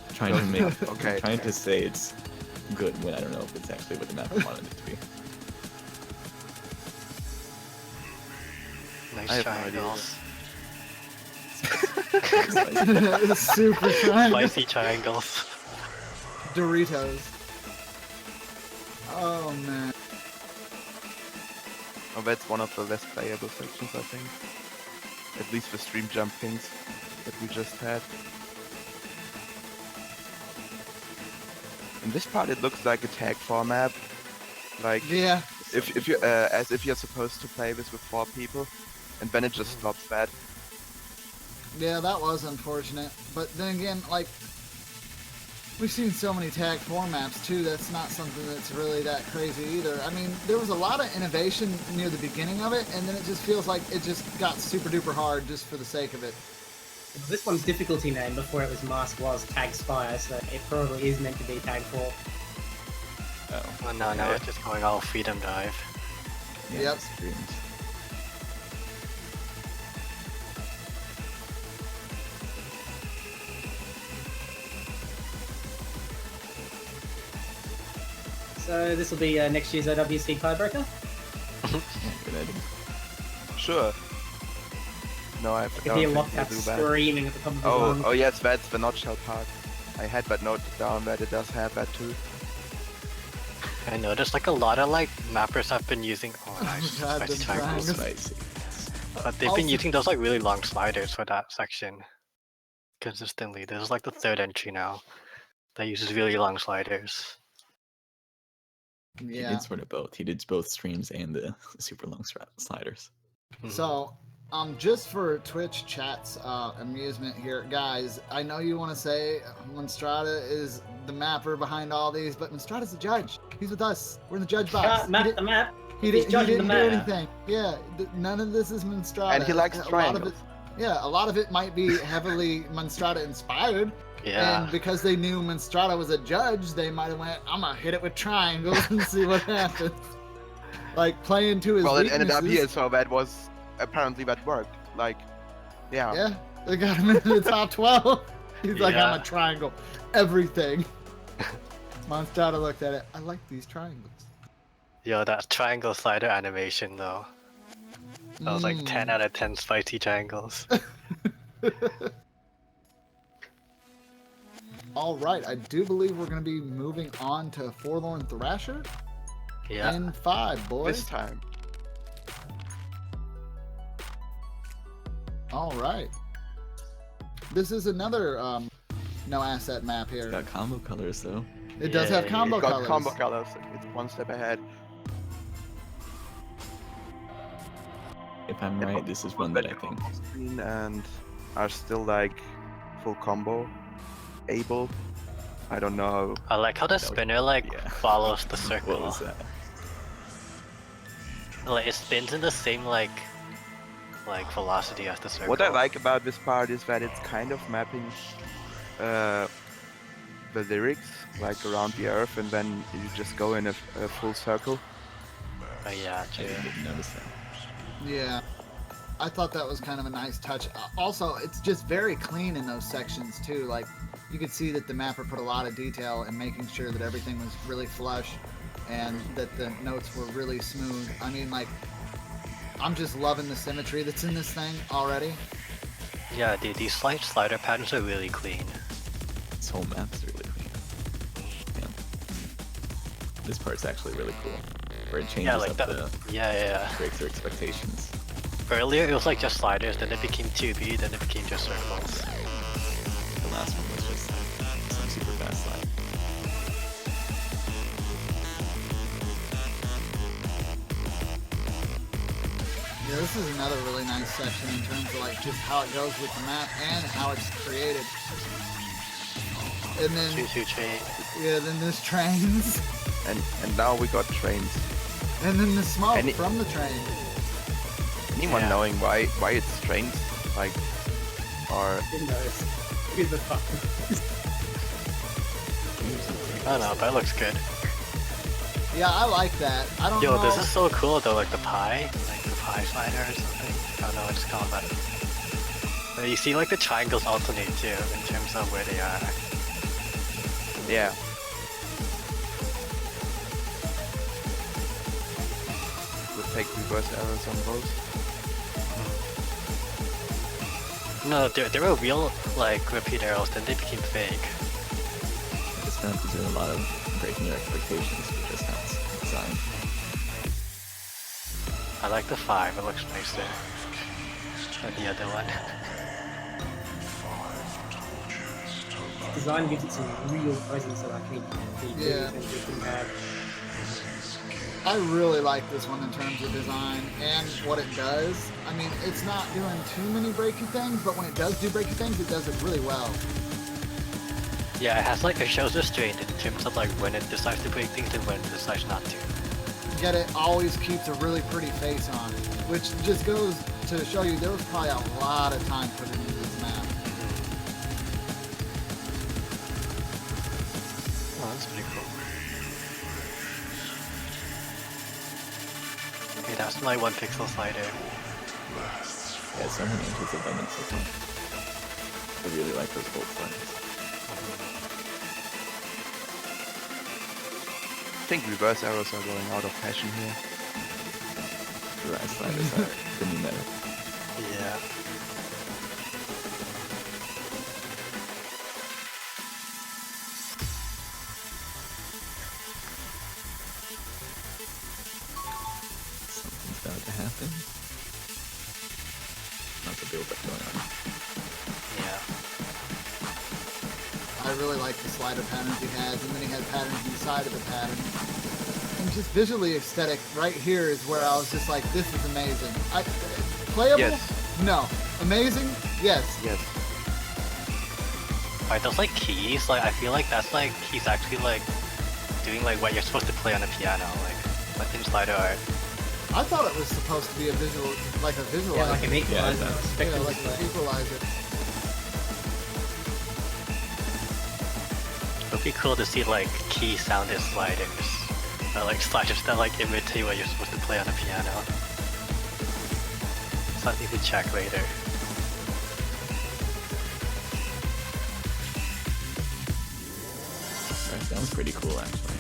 I'm trying to make. Okay, I'm trying okay. to say it's good when I don't know if it's actually what the map wanted it to be. Nice I have no idea triangles. Super triangle. Spicy triangles. Doritos. Oh man. Oh, that's one of the less playable sections, I think. At least the stream jump pings that we just had. In this part, it looks like a tag 4 map. Like, Yeah. if you as if you're supposed to play this with 4 people, and then it just stops that. Yeah, that was unfortunate. But then again, like, we've seen so many tag 4 maps too, that's not something that's really that crazy either. I mean, there was a lot of innovation near the beginning of it, and then it just feels like it just got super duper hard just for the sake of it. This one's difficulty name before it was Mask was Tag Spire, so it probably is meant to be Tag 4. Oh. Oh no, now okay. it's just going all freedom dive. Yeah, Yep. Streams. So this will be next year's OWC tiebreaker. Yeah, good idea. Sure. No, I I could don't hear think Lockcat we'll do that. screaming at the top of his Oh, lungs. oh yes, that's the nutshell part. I had that noted down that it does have that too. I noticed like a lot of like mappers have been using. Oh, nice. God, Spicy the triangles. triangles. Spicy. But they've Also- been using those like really long sliders for that section consistently. This is like the 3rd entry now that uses really long sliders. He Yeah. did sort of both. He did both streams and the super long sliders. So, just for Twitch chat's amusement here, guys, I know you want to say Monstrata is the mapper behind all these, but Monstrata's the judge. He's with us. We're in the judge box. Can't map the map. He He's didn't judging do the map. anything. Yeah, none of this is Monstrata. And he likes A lot of triangles. yeah, a lot of it might be heavily Monstrata inspired. Yeah. And because they knew Monstrata was a judge, they might have went, I'm gonna hit it with triangles and see what happens. Like playing to his Well, it weaknesses. ended up here, so that was apparently that worked. Like, yeah. Yeah, they got him into the top 12. He's like, I'm Yeah. a triangle. Everything. Monstrata looked at it. I like these triangles. Yo, that triangle slider animation though. That was like 10 out of 10 spicy triangles. All right, I do believe we're going to be moving on to Forlorn Thrasher Yeah. in 5, boys. This time. All right. This is another no asset map It's here. got combo colors though. It does Yeah, have combo It's got colors. combo colors. It's one step ahead. If I'm right, this is one that I think. Screen and are still like full combo able. I don't know. I like how the That would- spinner like yeah. follows the What circle. was that? Like it spins in the same like velocity as the circle. What I like about this part is that it's kind of mapping the lyrics like around the earth, and then you just go in a full circle. Oh yeah, I true. didn't notice that. Yeah. I thought that was kind of a nice touch. Also, it's just very clean in those sections too. Like, you could see that the mapper put a lot of detail in making sure that everything was really flush and that the notes were really smooth. I mean, like, I'm just loving the symmetry that's in this thing already. Yeah, these slider patterns are really clean. This whole map's really clean. Yeah. This part's actually really cool, where it changes Yeah, like up that. the Yeah. breaks their expectations. Earlier it was like just sliders, then it became 2B, then it became just circles. The last one was just some super fast slide. Yeah, this is another really nice section in terms of like just how it goes with the map and how it's created. And then Choo-choo train. yeah, then there's trains, And now we got trains. and then the smoke Any- from the train. Anyone Yeah. knowing why it's trains? Like, or Who knows? Who the fuck? I don't know, but it looks good. Yeah, I like that. I don't Yo, know. this is so cool though, like the pie slider or something. I don't know what it's called, but you see like the triangles alternate too in terms of where they are. yeah. We'll take reverse arrows on both. No, there were real like repeat arrows, then they became fake. This map is doing a lot of breaking your expectations with just how it's designed. I like the 5, it looks nicer than the other one. Design gives it some real presence that I think the Yeah. previous didn't have. I really like this one in terms of design and what it does. I mean, it's not doing too many breaky things, but when it does do breaky things, it does it really well. Yeah, it has like it shows restraint in terms of like when it decides to break things and when it decides not to. Yet it always keeps a really pretty face on it, which just goes to show you there was probably a lot of time put into this map. Oh, that's pretty cool. Okay, that's my 1 pixel slider. Yeah, so many entries have done it so far. I really like those bolt sliders. I think reverse arrows are going out of fashion here. The rise sliders are the new meta. Yeah. Something's about to happen. Lots of build-up going on. Yeah. I really like the slider patterns he has, and then he had patterns inside of the pattern. And just visually aesthetic, right here is where I was just like, this is amazing. Playable? Yes. No. Amazing? Yes. Yes. Alright, those like keys, like I feel like that's like he's actually like doing like what you're supposed to play on a piano, like in slider art. I thought it was supposed to be a visual, like a visualizer. Yeah, like an equalizer, Yeah, or a spectrum like display. an equalizer. It'd be cool to see like key sounded sliders, or like sliders that like imitate what you're supposed to play on a piano. Something to check later. That sounds pretty cool, actually.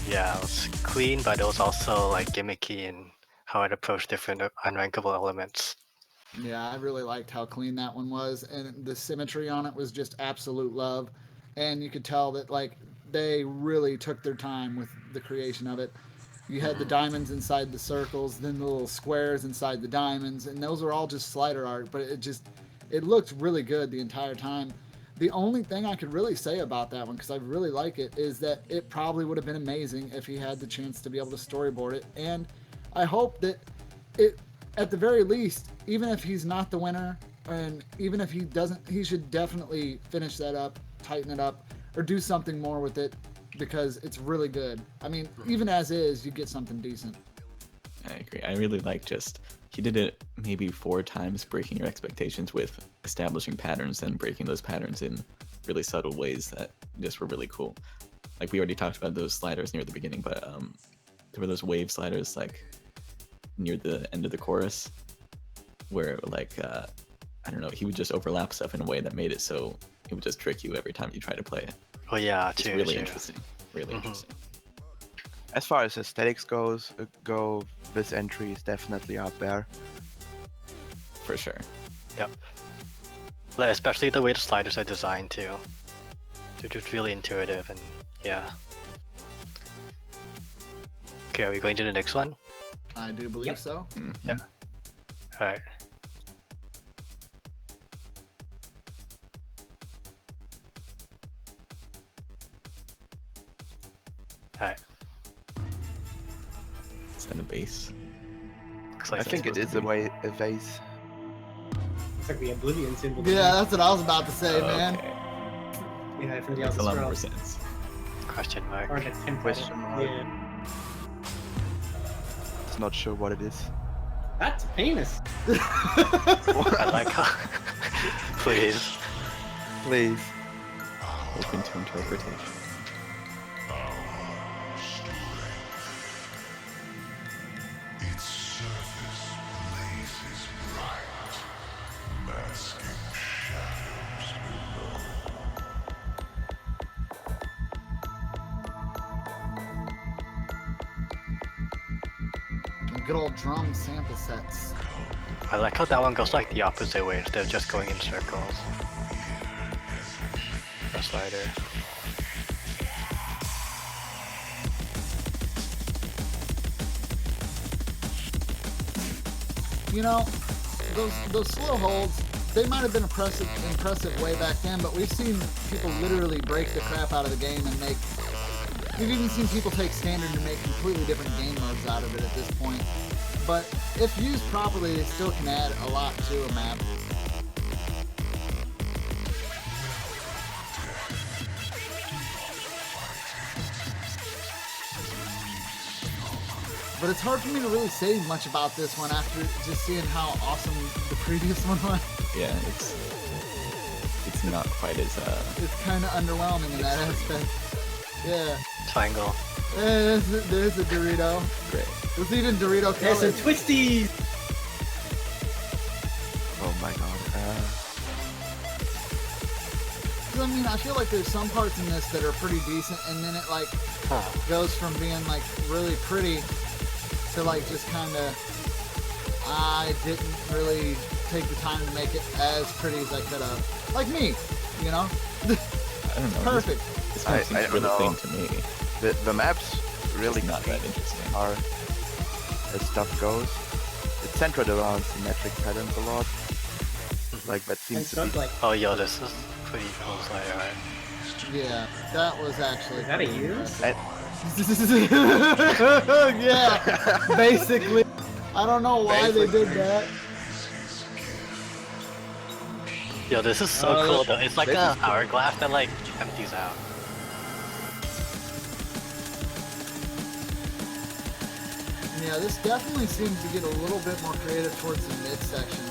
Yeah, it was clean, but it was also like gimmicky in how it approached different unrankable elements. Yeah, I really liked how clean that one was, and the symmetry on it was just absolute love. And you could tell that like they really took their time with the creation of it. You had the diamonds inside the circles, then the little squares inside the diamonds, and those are all just slider art, but it looked really good the entire time. The only thing I could really say about that one, because I really like it, is that it probably would have been amazing if he had the chance to be able to storyboard it. And I hope that it, at the very least, even if he's not the winner, and even if he doesn't, he should definitely finish that up, tighten it up, or do something more with it, because it's really good. I mean, even as is, you get something decent. I agree. I really like just he did it maybe 4 times, breaking your expectations with establishing patterns and breaking those patterns in really subtle ways that just were really cool. Like we already talked about those sliders near the beginning, but there were those wave sliders like near the end of the chorus where like I don't know, he would just overlap stuff in a way that made it so it would just trick you every time you try to play it. Oh yeah, It's true. really true. interesting. Really interesting. As far as aesthetics go, this entry is definitely up there. For sure. Yep. Like, especially the way the sliders are designed too. They're just really intuitive and yeah. Okay, are we going to the next one? I do believe Yep. so. Yeah. Alright. Alright. Is that a base? Looks I like think it is a vase. It's like the Oblivion symbol. Yeah, that's what I was about to say, Oh, man. okay. You know, from the Makes a other lot more scrolls. sense. question mark. Or the template. Question mark. Yeah. It's not sure what it is. That's a penis. I like how. Please. Please. Open to interpretation. Its surface blazes bright, masking shadows below. Good old drum sample sets. I like how that one goes like the opposite way instead of just going in circles. The slider. You know, those slow holds, they might have been impressive way back then, but we've seen people literally break the crap out of the game and make. We've even seen people take standard and make completely different game modes out of it at this point. But if used properly, they still can add a lot to a map. But it's hard for me to really say much about this one after just seeing how awesome the previous one was. Yeah, it's not quite as It's kind of underwhelming in that aspect. Yeah. Triangle. There's a Dorito. great. There's even Dorito There's some colors. twisties. Oh my god. I mean, I feel like there's some parts in this that are pretty decent, and then it like Huh. goes from being like really pretty to like just kind of I didn't really take the time to make it as pretty as I could have. Like me, you know? I don't know. Perfect. This one I seems don't really know. clean to me. The maps really It's not that interesting. are as stuff goes. It's centered around symmetric patterns a lot. Like that And seems to stuff be. like, Oh yo, this is pretty cool slider, right? Yeah, that was actually. is that a use? Yeah, basically. I don't know why they did that. Yo, this is so Oh, cool though. It's like this a is cool. hourglass that like empties out. Yeah, this definitely seems to get a little bit more creative towards the midsection.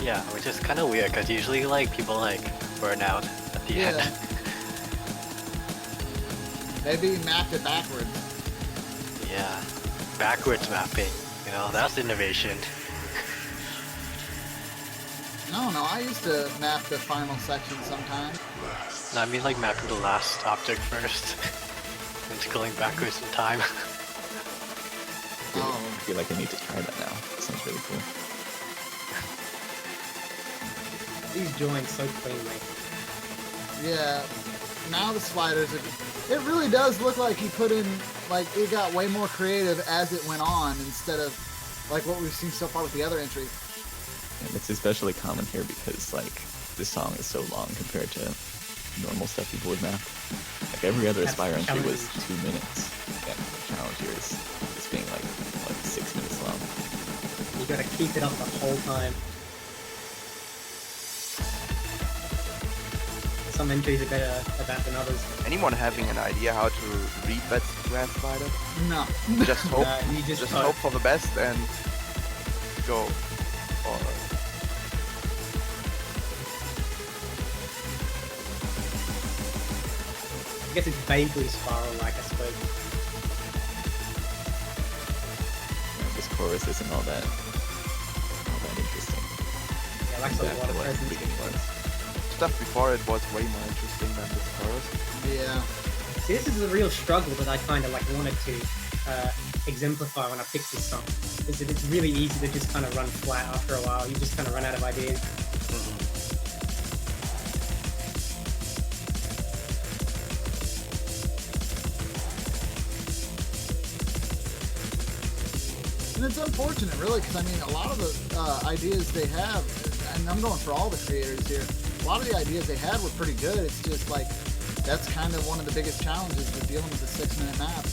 Yeah, which is kind of weird because usually like people like burn out at the Yeah. end. Maybe mapped it backwards. Yeah, backwards mapping. You know, that's innovation. I don't know, I used to map the final section sometimes. No, I mean like mapping the last object first, and going backwards in time. Oh, I feel like I need to try that now. It sounds really cool. These joined so cleanly. yeah. Now the sliders are. It really does look like he put in, like, it got way more creative as it went on instead of, like, what we've seen so far with the other entries. And it's especially common here because like this song is so long compared to normal stuff people would map. Like every other That's Aspire entry was challenging. 2 minutes. And the challenge here is this being like 6 minutes long. You gotta keep it up the whole time. Some entries are better at that than others. Anyone having an idea how to read that grass slider? No. Just hope. You just Just hope. hope for the best and go forward. I guess it's vaguely spiral-like, I suppose. This chorus isn't all that interesting. Yeah, like a Back lot to of what the presents. beginning was. Stuff before it was way more interesting than this chorus. Yeah. See, this is a real struggle that I kind of like wanted to exemplify when I picked this song. Is that it's really easy to just kind of run flat after a while. You just kind of run out of ideas. And it's unfortunate, really, because I mean, a lot of the ideas they have, and I'm going for all the creators here, a lot of the ideas they had were pretty good. It's just like, that's kind of one of the biggest challenges with dealing with a 6-minute map.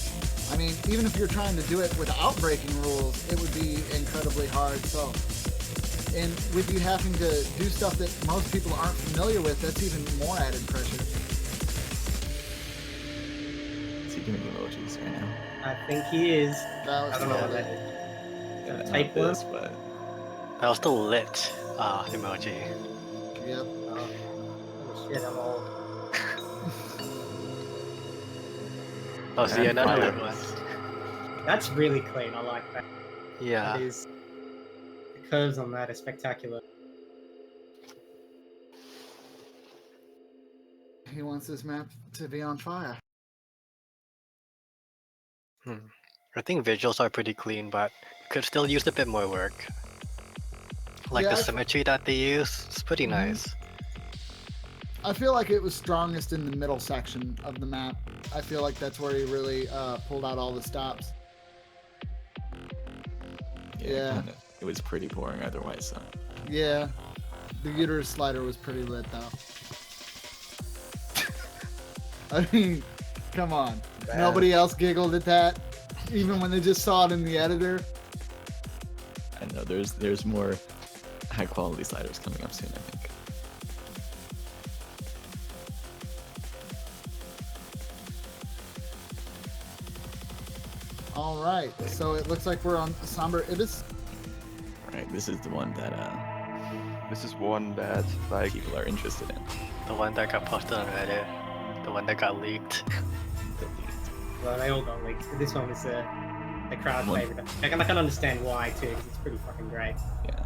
I mean, even if you're trying to do it without breaking rules, it would be incredibly hard. So, and with you having to do stuff that most people aren't familiar with, that's even more added pressure. Is he giving emojis right now? I think he is. That I was don't know what lovely. that is. Yeah, not Tapeworm? this, but That was the lit emoji. Yep. Oh shit, I'm old. Oh, see, And another fire. one. That's really clean. I like that. Yeah. That is. The curves on that are spectacular. He wants this map to be on fire. I think visuals are pretty clean, but could still use a bit more work. Like Yeah, the symmetry that they use, it's pretty nice. I feel like it was strongest in the middle section of the map. I feel like that's where he really pulled out all the stops. Yeah. kinda, it was pretty boring otherwise. So. Yeah. The uterus slider was pretty lit, though. I mean, come on. Bad. Nobody else giggled at that, even when they just saw it in the editor. I know there's more high quality sliders coming up soon, I think. All right, so it looks like we're on Somber Ibis. Right, this is the one that This is one that like people are interested in. The one that got posted on Reddit, the one that got leaked. The lead. Well, they all got leaked. But this one was the crowd One- favorite. I can understand why too, because it's pretty fucking great. Yeah.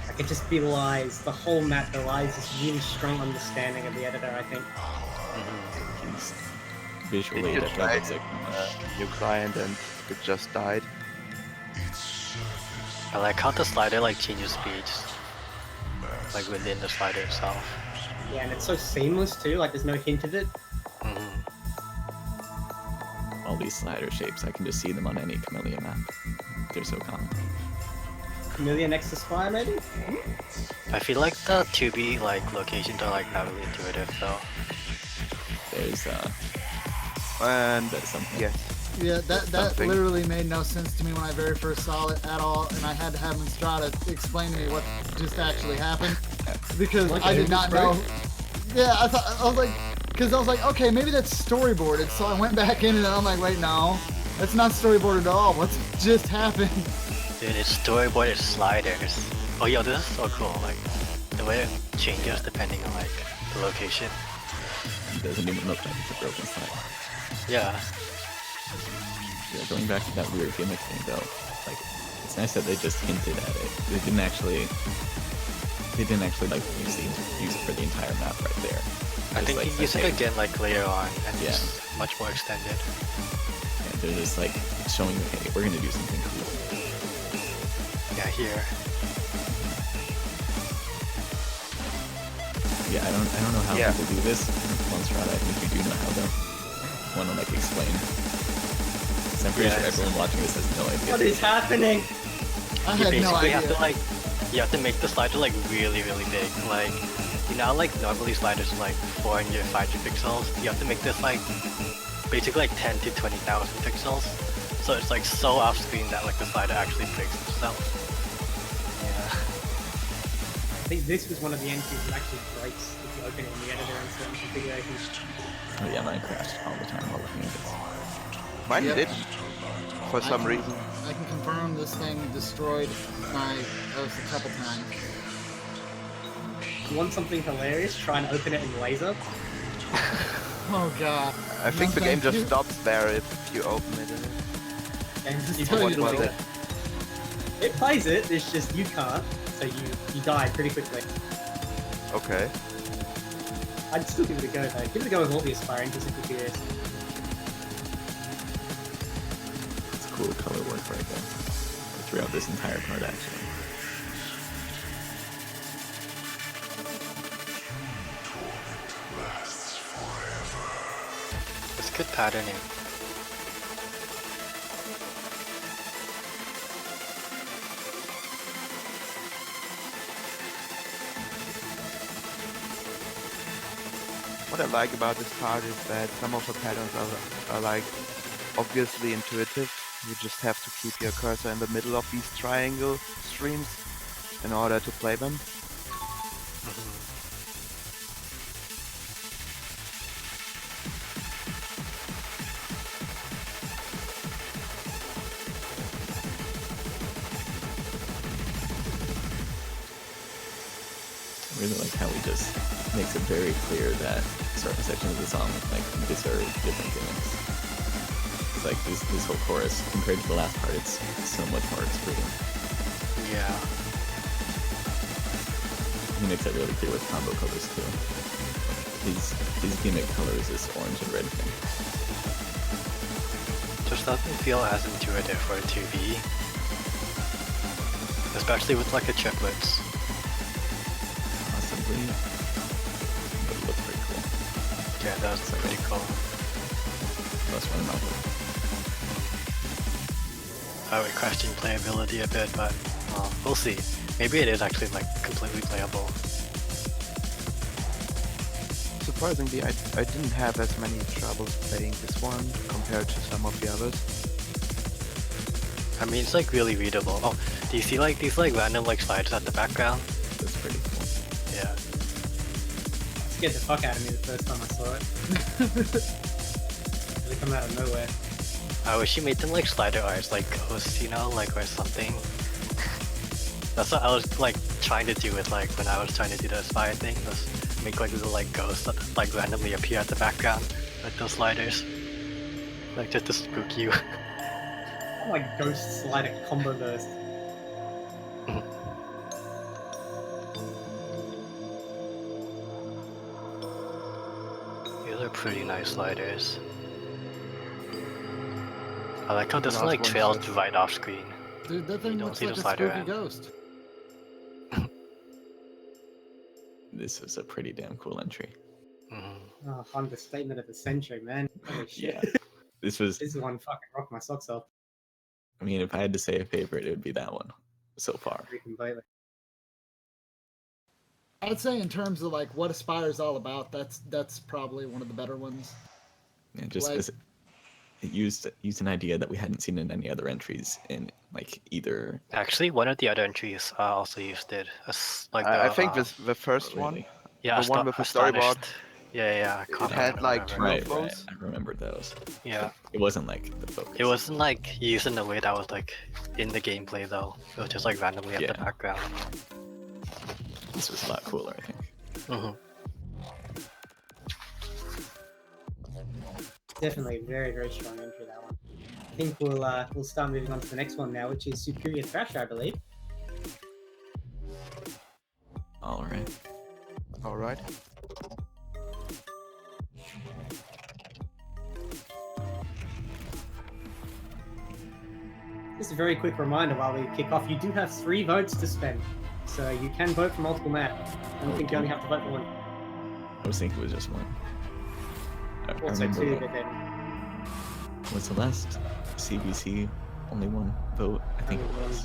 Like it just belies the whole map belies this really strong understanding of the editor. I think. He's visually Did you that try looks like new client and it just died. I like how the slider like changes speeds, like within the slider itself. Yeah, and it's so seamless too. Like there's no hint of it. all these slider shapes. I can just see them on any Camellia map. They're so common. Camellia next to Spire, maybe? I feel like the 2B like locations are like not really intuitive though. There's And that's something. yes, Yeah, that Something. literally made no sense to me when I very first saw it at all, and I had to have Monstrata explain to me what just actually happened because Like I did Aegis not break? know. Yeah, I was like, because I was like, okay, maybe that's storyboarded. So I went back in and I'm like, wait, no, that's not storyboarded at all. What's just happened? Dude, it's storyboarded sliders. Oh yo, this is so cool. Like the way it changes depending on like the location. It doesn't even look like it's a broken slide. Yeah. Yeah, going back to that weird gimmick thing though, like it's nice that they just hinted at it. They didn't actually like use it for the entire map right there. I Just, think like, you use it hey, again like later on and Yeah. it's much more extended. yeah, they're just like showing you, hey, we're gonna do something cool. Yeah, here. Yeah, I don't know how Yeah. people do this. Monstrata, I think you do know how though. Want to like explain? 'Cause I'm pretty Yeah, sure it's- everyone watching this has no idea. What is happening? I You had no basically idea. have to like, you have to make the slider like really big. Like, you know, like normally sliders are like 400, 500 pixels. You have to make this like basically like 10 to 20,000 pixels. So it's like so off screen that like the slider actually breaks itself. Yeah. I think this was one of the entries that actually breaks if you open it in the editor in certain configurations. Oh yeah, mine crashed all the time while looking at this. mine Yep. did for I some can- reason. I can confirm this thing destroyed my host a couple times. You want something hilarious? Try and open it in laser. Oh god. I think the No, game thank just you. stops there if you open it. And you tell can you What watch was it. it? It plays it, it's just you can't, so you die pretty quickly. Okay. I'd still give it a go though. Give it a go with all the aspiring just if you're curious. It's cool color work right there. Throughout this entire part actually. It's good patterning. what I like about this part is that some of the patterns are like obviously intuitive. You just have to keep your cursor in the middle of these triangle streams in order to play them. I really like how he just makes it very clear that certain sections of the song like deserve different gimmicks. It's like this whole chorus compared to the last part, it's so much more extreme. Yeah. He makes that really clear with combo colors too. His gimmick color is this orange and red thing. Just doesn't feel as intuitive for a 2v. Especially with like a triplets. Possibly. But it looks pretty cool. Yeah, that's pretty cool. Plus one mouth. I would question playability a bit, but we'll see. Maybe it is actually like completely playable. Surprisingly, I didn't have as many troubles playing this one compared to some of the others. I mean, it's like really readable. Oh, do you see like these like random like sliders at the background? That's pretty cool. Yeah. It scared the fuck out of me the first time I saw it. They come out of nowhere. I wish you made them like slider arts, like ghosts, you know, like or something. That's what I was like trying to do with like when I was trying to do the Aspire thing. Was make like little like ghosts that like randomly appear at the background, like those sliders, like just to spook you. Oh, like ghost slider combo burst. These are pretty nice sliders. I like how this last like one's trails just- right off screen. Dude, that thing don't looks see the like a slider spooky end. ghost. This is a pretty damn cool entry. Oh, understatement of the century, man. Holy shit. Yeah. This was, This is one fucking rock my socks off. I mean, if I had to say a favorite, it would be that one so far. Pretty completely. I'd say in terms of like what Aspire is all about, that's probably one of the better ones. Yeah, just Like- because it used an idea that we hadn't seen in any other entries in like either. Actually, one of the other entries also used it as like I the, think the first one, Really? yeah, the one with the astonished. storyboard, Yeah, I it can't had like remember. two Right, of right. those. I remembered those. Yeah, It wasn't like the focus. it wasn't like used in a way that was like in the gameplay though. It was just like randomly at the Yeah. background. This was a lot cooler, I think. Definitely a very, very strong entry, that one. I think we'll start moving on to the next one now, which is Superior Thrasher, I believe. All right. All right. Just a very quick reminder while we kick off, you do have 3 votes to spend. So you can vote for multiple maps. I don't think you only have to vote for one. I was thinking it was just one. I Also remember 2, what- but then was the last CBC only one vote? I think it was.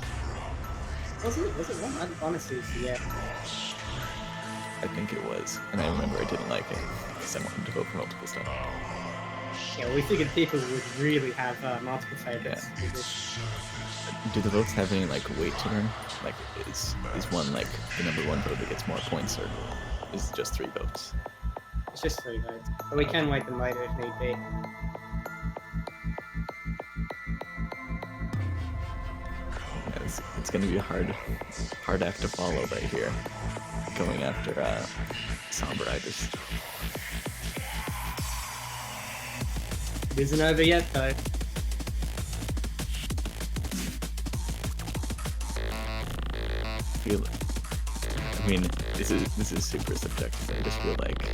Was it one? I honestly forget. I think it was. And I remember I didn't like it because I wanted to vote for multiple stuff. Yeah, well, we figured people would really have multiple favorites. Yeah. with this. Do the votes have any like weight to them? Like, is one like the number one vote that gets more points, or is it just 3 votes? It's just 3 votes. But we can weight them later if need be. Yeah, it's gonna be a hard act to follow right here. Going after Somberitis. It isn't over yet, though. I mean, this is super subjective. I just feel like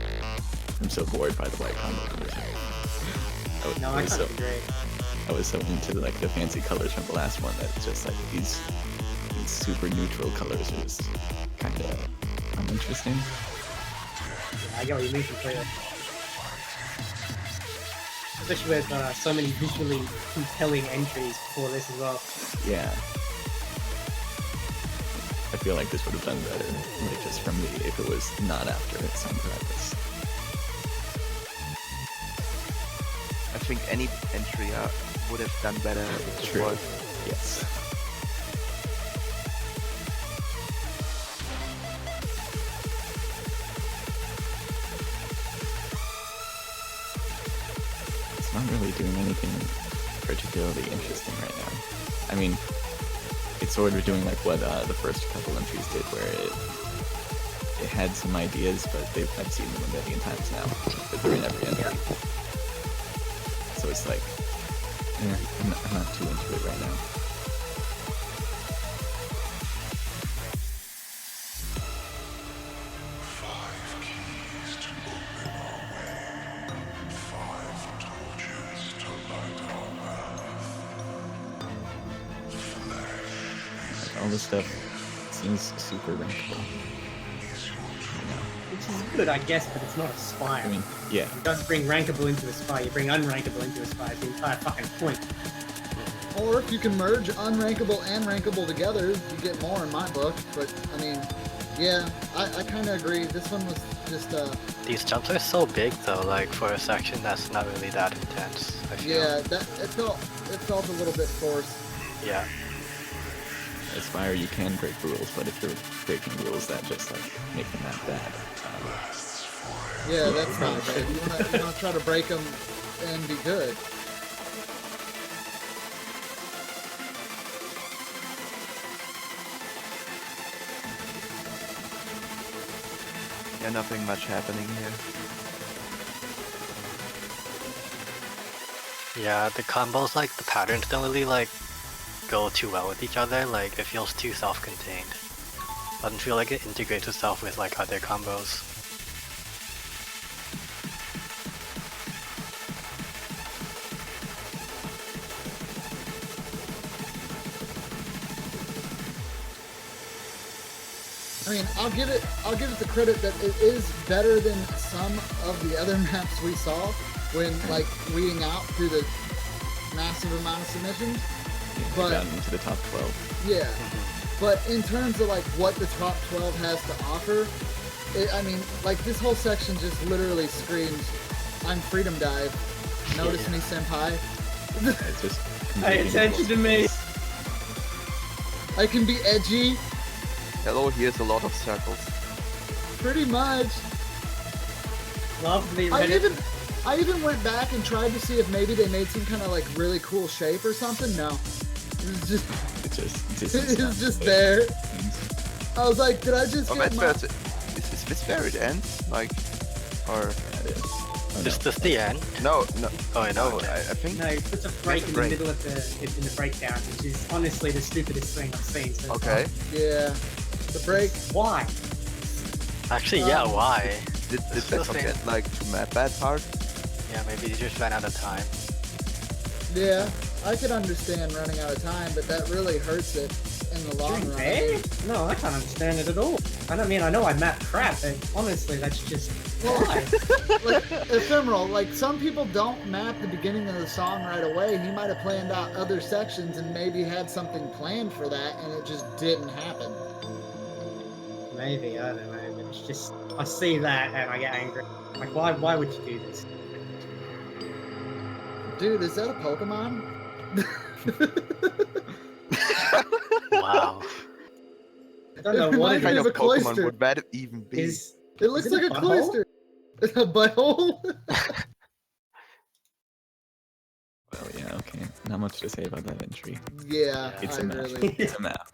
I'm so bored by the white combo conversion. No, I kind of agree. I was so into like the fancy colors from the last one that it's just like these super neutral colors are just kind of uninteresting. Yeah, I get what you mean completely. Especially with so many visually compelling entries before this as well. Yeah. I feel like this would have done better, like just from if it was not after Somberitis. think any entry would have done better if it True. was. Yes. It's not really doing anything particularly interesting right now. I mean, it's sort of doing like what the first couple entries did, where it had some ideas, but I've seen them a million times now. But they're in every entry. So it's like, I'm not too into it right now. Five keys to open our way. 5 torches to light our path. Flesh All this stuff seems super rankable. Which is good, I guess, but it's not Aspire. I mean, yeah, You don't bring rankable into Aspire, you bring unrankable into Aspire. It's the entire fucking point. Or if you can merge unrankable and rankable together, you get more in my book. But I mean, yeah, I kind of agree. This one was just These jumps are so big though, like for a section that's not really that intense. I feel. yeah, it felt a little bit forced. Yeah. Aspire, you can break rules, but if you're breaking rules that just like make them that bad, Yeah, that's not good. You wanna try to break them and be good. Yeah, nothing much happening here. Yeah, the combos, like the patterns don't really like go too well with each other. Like it feels too self-contained. Doesn't feel like it integrates itself with like other combos. I mean, I'll give it the credit that it is better than some of the other maps we saw when like weeding out through the massive amount of submissions. But gotten into the top 12. yeah, but in terms of like what the top 12 has to offer, I mean, like this whole section just literally screams, "I'm Freedom Dive. Notice me, senpai. It's just Pay attention to me. I can be edgy, Hello, here's a lot of circles. pretty much." Love the Reddit. I even went back and tried to see if maybe they made some kind of like really cool shape or something. No, it was just it was just there. I was like, did I just Oh, get that's my... where is this where it ends? Like, or That is. Oh, Is this the end? no? Oh, I know. No, I think. No, it puts a break in the break. middle of the breakdown, which is honestly the stupidest thing I've seen so Okay. Yeah, the break. far. Why? Actually, yeah. Why? Did It's they the same. forget like to map that part? Yeah, maybe they just ran out of time. Yeah, I could understand running out of time, but that really hurts it in the long Doing run. fair? No, I can't understand it at all. I know I map crap, but honestly, that's just why. Like ephemeral. Like some people don't map the beginning of the song right away. He might have planned out other sections and maybe had something planned for that, and it just didn't happen. Maybe, I don't know, but it's just, I see that and I get angry. Like, why would you do this? Dude, is that a Pokemon? Wow. I don't know It what might it What kind is of a Pokemon cloister. would that even be? is. It looks Is it like a a butthole? cloister. A butthole? Well, yeah, okay. Not much to say about that entry. Yeah, It's I a map. really, It's a map.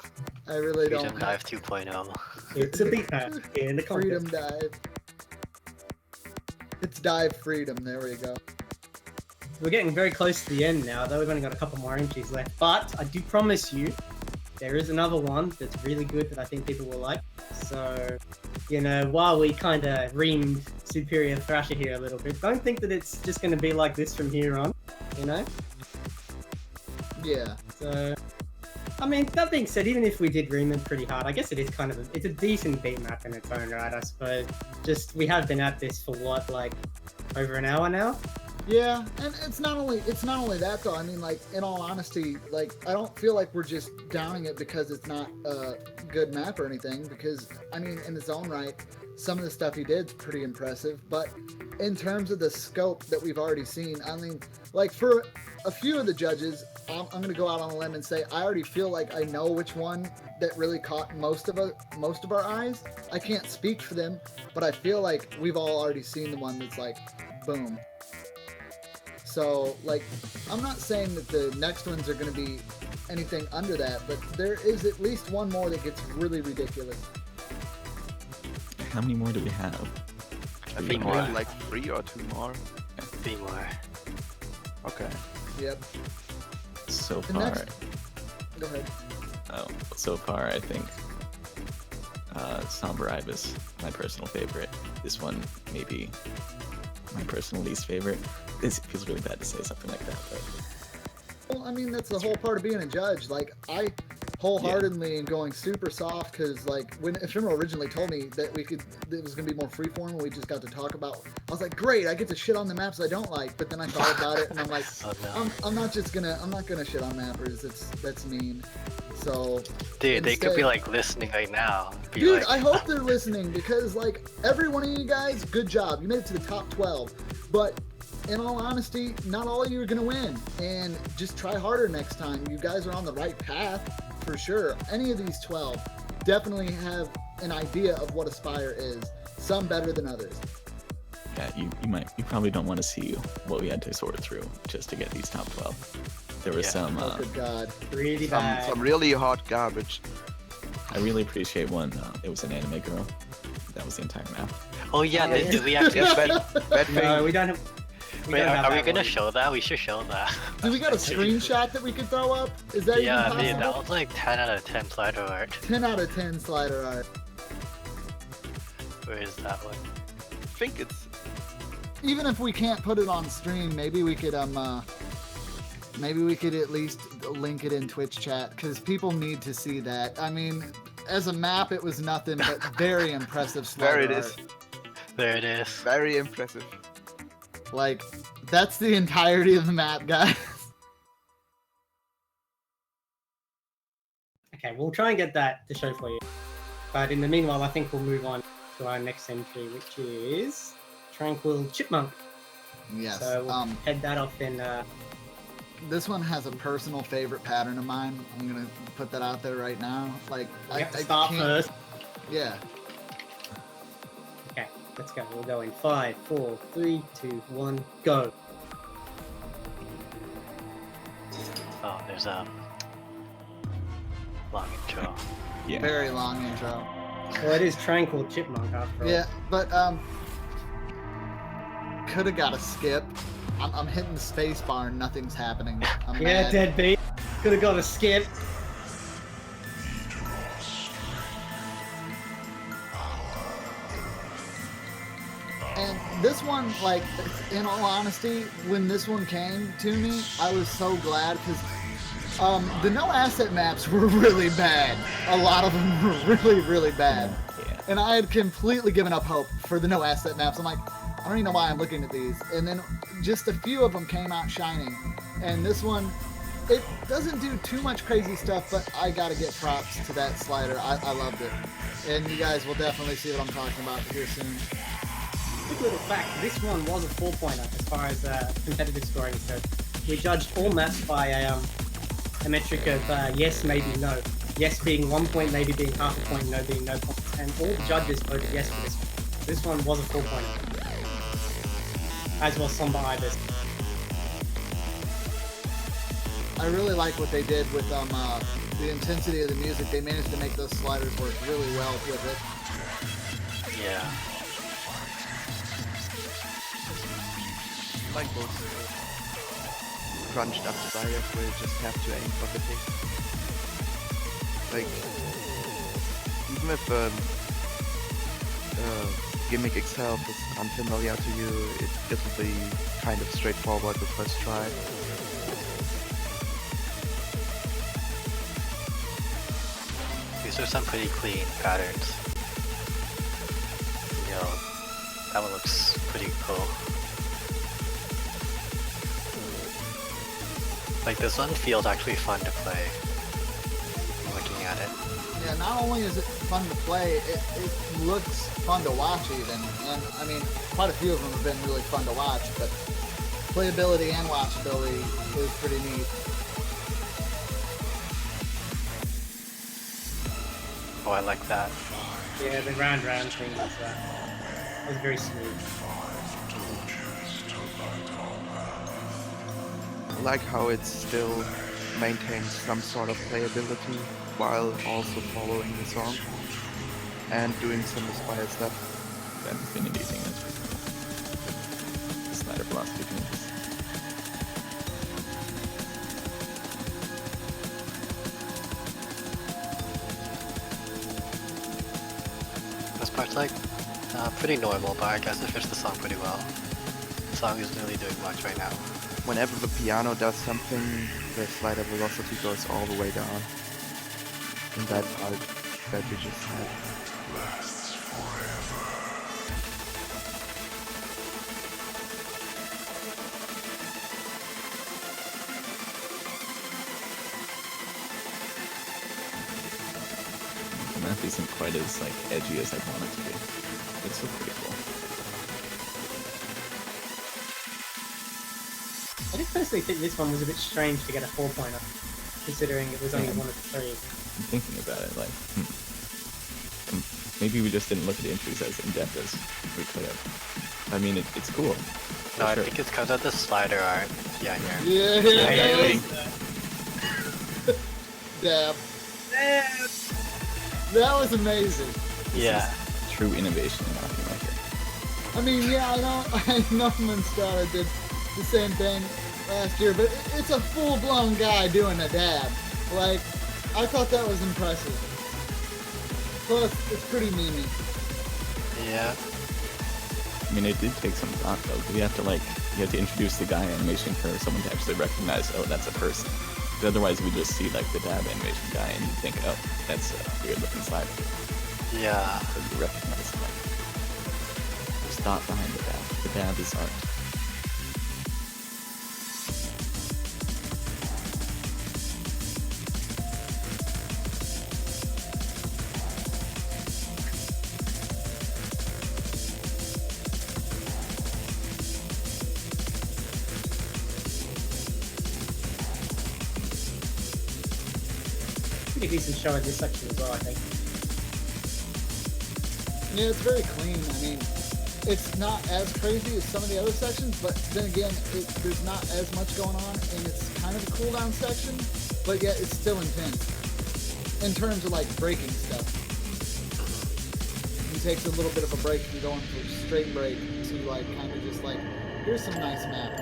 I really Freedom don't. Dive 2.0. It's a beat map in the Freedom contest. dive. It's dive freedom. There we go. We're getting very close to the end now, though we've only got a couple more entries left. But I do promise you, there is another one that's really good that I think people will like. So, while we kind of reamed Superior Thrasher here a little bit, don't think that it's just going to be like this from here on, Yeah. So, that being said, even if we did ream it pretty hard, I guess it is it's a decent beat map in its own right, I suppose. Just, we have been at this for what, like, over an hour now? Yeah, and it's not only that though. I mean, like in all honesty, like I don't feel like we're just downing it because it's not a good map or anything. Because I mean, in its own right, some of the stuff he did is pretty impressive. But in terms of the scope that we've already seen, I mean, like for a few of the judges, I'm going to go out on a limb and say I already feel like I know which one that really caught most of our eyes. I can't speak for them, but I feel like we've all already seen the one that's like, boom. So, like, I'm not saying that the next ones are going to be anything under that, but there is at least one more that gets really ridiculous. How many more do we have? I Three think more. maybe like 3 or 2 more. 3 more. Okay. Yep. So The far, next... Go ahead. so far, I think Somber Ibis, my personal favorite. This one, maybe my personal least favorite. It feels really bad to say something like that, but Well, I mean, that's the whole part of being a judge. Like, I wholeheartedly am going super soft because, like, when Ephemeral originally told me that it was going to be more freeform and we just got to talk about, I was like, great, I get to shit on the maps I don't like. But then I thought about it and I'm like, Oh, no. I'm not gonna shit on mappers. That's mean. So, Dude, they could be instead- like listening right now. Be Dude, like, I hope they're listening because, like, every one of you guys, good job. You made it to the top 12. But in all honesty, not all of you are going to win. And just try harder next time. You guys are on the right path for sure. Any of these 12 definitely have an idea of what Aspire is. Some better than others. yeah, you probably don't want to see what we had to sort through just to get these top 12. There was Yeah. some. Oh, good God. Really bad. Some really hot garbage. I really appreciate one. It was an anime girl. That was the entire map. oh yeah, Yeah, did we actually? Yes, bad thing. No, we don't have. Wait, don't have are we that gonna one. show that? We should show that. Do we got a screenshot that we could throw up? Is that Yeah, even dude, possible? that was like 10 out of 10 slider art. 10 out of 10 slider art. Where is that one? I think it's Even if we can't put it on stream, maybe we could at least link it in Twitch chat because people need to see that. I mean, as a map, it was nothing but very impressive slider there. It art. is There it is. very impressive. Like, that's the entirety of the map, guys. Okay, we'll try and get that to show for you. But in the meanwhile, I think we'll move on to our next entry, which is Tranquil Chipmunk. Yes. So we'll head that off in. This one has a personal favorite pattern of mine. I'm gonna put that out there right now. Like, We have to start can't- first. Yeah. Okay, let's go. We'll go in 5, 4, 3, 2, 1, go. Oh, there's a long intro. Yeah. Very long intro. Well, it is Tranquil Chipmunk after all. Yeah, but could have got a skip. I'm hitting the space bar and nothing's happening. I'm Yeah, mad. deadbeat. Could have got a skip. And this one, like, in all honesty, when this one came to me, I was so glad because the no asset maps were really bad. A lot of them were really, really bad. Yeah. And I had completely given up hope for the no asset maps. I'm like, I don't even know why I'm looking at these. And then just a few of them came out shining. And this one, it doesn't do too much crazy stuff, but I gotta get props to that slider. I loved it. And you guys will definitely see what I'm talking about here soon. Quick little fact, this one was a 4-pointer as far as competitive scoring goes. We judged all maps by a metric of yes, maybe no. Yes being 1 point, maybe being half a point, no being no point. And all the judges voted yes for this one. This one was a 4-pointer. As was Somber Ibis. I really like what they did with the intensity of the music. They managed to make those sliders work really well with it. Yeah. Like those crunched up spires where you just have to aim for the thing. Like, even if gimmick itself is unfamiliar to you, it'll be kind of straightforward the first try. These are some pretty clean patterns. You know, that one looks pretty cool. Like this one feels actually fun to play. Looking at it. Yeah, not only is it fun to play, it looks fun to watch even. And I mean, quite a few of them have been really fun to watch, but playability and watchability is pretty neat. Oh, I like that. Yeah, the round thing was very smooth. I like how it still maintains some sort of playability while also following the song and doing some inspired stuff. That infinity thing is pretty cool. The slider velocity changes. This part's like pretty normal, but I guess it fits the song pretty well. The song isn't really doing much right now. Whenever the piano does something, the slider velocity goes all the way down. In that part that we just had. The map isn't quite as like edgy as I want it to be. It's still pretty cool. I just personally think this one was a bit strange to get a 4-pointer, considering it was only Yeah. 1 of 3. I'm thinking about it, like, maybe we just didn't look at the entries as in-depth as we could have. I mean, it's cool. No, I Sure. think it's because of the slider art. Yeah, here. Yeah, Yeah, Dab. That was amazing. Yeah. True innovation in Hockey Maker. I mean, yeah, I know Monstata did the same thing last year, but it's a full-blown guy doing a dab. Like, I thought that was impressive. Plus, it's pretty memey. Yeah. I mean, it did take some thought, though. You have to introduce the guy animation for someone to actually recognize, oh, that's a person. 'Cause otherwise, we just see, like, the dab animation guy, and you think, oh, that's a weird-looking slider. Yeah. So you recognize it, like, there's thought behind the dab. The dab is art. Pretty decent show in this section as well, I think. Yeah, it's very clean. I mean, it's not as crazy as some of the other sections, but then again, there's not as much going on, and it's kind of a cooldown section, but yet it's still intense in terms of like breaking stuff. He takes a little bit of a break from going for straight break to like kind of just like, here's some nice map.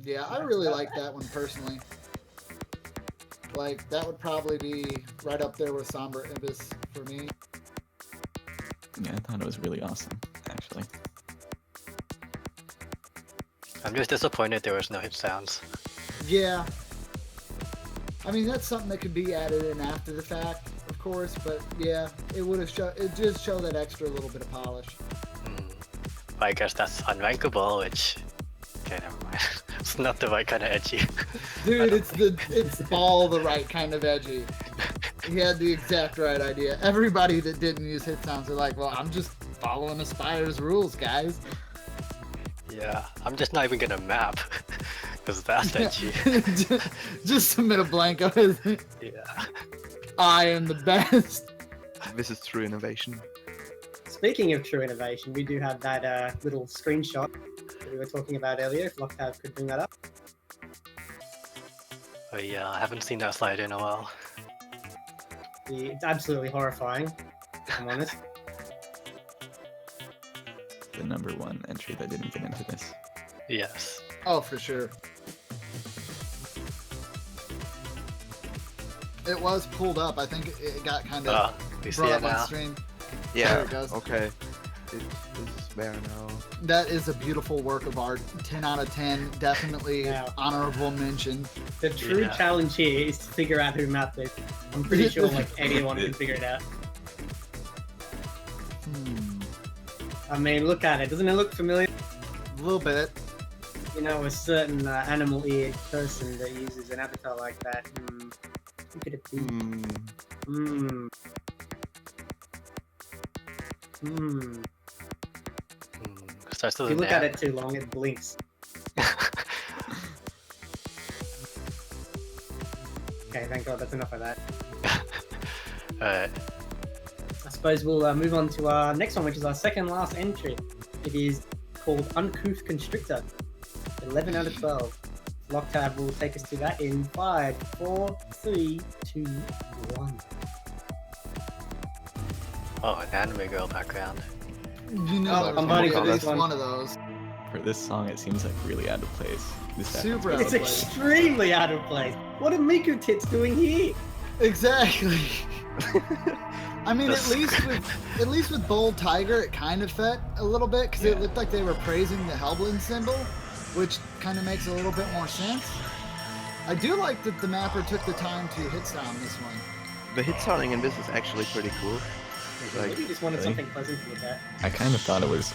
Yeah, I really like that one personally. Like, that would probably be right up there with Somber Ibis for me. Yeah, I thought it was really awesome, actually. I'm just disappointed there was no hit sounds. Yeah. I mean, that's something that could be added in after the fact, of course, but yeah, it would have it just show that extra little bit of polish. But I guess that's unrankable, which... Okay, never mind. It's not the right kind of edgy. Dude, it's all the right kind of edgy. He had the exact right idea. Everybody that didn't use hit sounds are like, well, I'm just following Aspire's rules, guys. Yeah, I'm just not even gonna map. Because that's edgy. just submit a blank. Yeah. I am the best. This is true innovation. Speaking of true innovation, we do have that little screenshot that we were talking about earlier, if Lockdown could bring that up. Oh yeah, I haven't seen that slide in a while. It's absolutely horrifying, if I'm honest. The number one entry that didn't get into this. Yes. Oh, for sure. It was pulled up. I think it got kind of We see brought it up on now. stream. Yeah, There it goes. okay. It is where now? That is a beautiful work of art. 10 out of 10. Definitely Yeah. honorable mention. The true Yeah. challenge here is to figure out who mapped it. I'm pretty sure like anyone can figure it out. I mean, look at it. Doesn't it look familiar? A little bit. You know, a certain animal-eared person that uses an avatar like that. Who could it be? Hmm. Starts to If the you look at net. it too long, it blinks. Okay, thank God, that's enough of that. Alright. I suppose we'll move on to our next one, which is our second last entry. It is called Uncouth Constrictor. 11 out of 12. Locktab will take us to that in 5, 4, 3, 2, 1. Oh, an anime girl background. You know, Oh, there's I'm voting for at this least one. one of those. For this song, it seems like really out of place. This Super happens out It's of place. extremely out of place. What are Miku Tits doing here? Exactly. I mean, That's at least with Bold Tiger, it kind of fit a little bit because it Yeah. looked like they were praising the Hellblade symbol, which kind of makes a little bit more sense. I do like that the mapper took the time to hit sound this one. The hit sounding in this is actually pretty cool. Like, Maybe you just wanted really? something pleasant to look at. I kind of thought it was,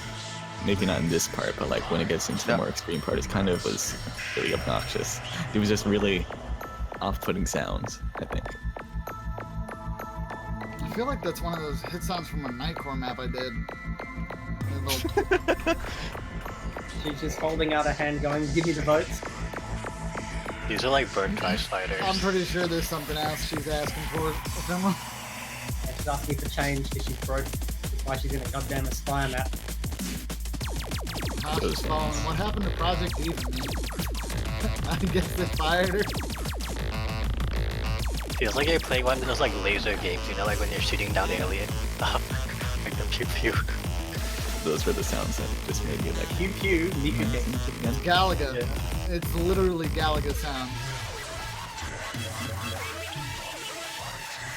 maybe not in this part, but like when it gets into the Yeah. more extreme part, it kind of was really obnoxious. It was just really off-putting sounds, I think. I feel like that's one of those hit sounds from a Nightcore map I did. A little- She's just holding out a hand going, give me the votes. These are like bird eye sliders. I'm pretty sure there's something else she's asking for. Ephemeral. She's asking for change because she's broke. That's why she's in a goddamn Aspire map. Tasha's falling. What happened to Project Eve, man? I guess they fired her. Feels like you're playing one of those like laser games, you know, like when you're shooting down aliens. Like the pew pew. Those were the sounds that just made me like, Pew pew, Miku Tits. It's Galaga. Yeah. It's literally Galaga sound.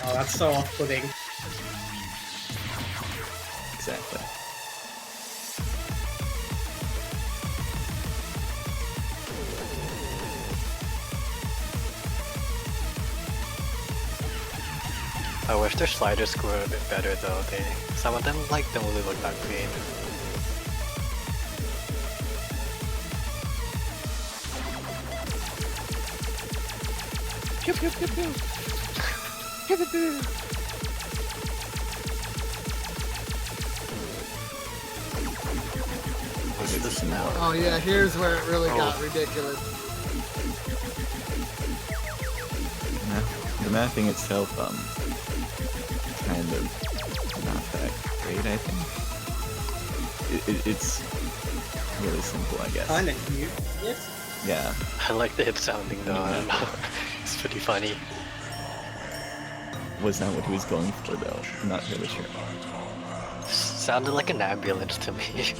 Oh, that's so off-putting. exactly. I wish their sliders were a bit better though. Some of them like don't really look that creative. pew pew pew pew. Pew pew pew. What's the smell? Oh yeah, here's where it really got Oh. ridiculous. The mapping itself, kind of not that great, I think. It's really simple, I guess. Kinda cute. Yes. Yeah. I like the hip sounding though. I don't know. It's pretty funny. Was that what he was going for, though? I'm not really sure. Sounded like an ambulance to me.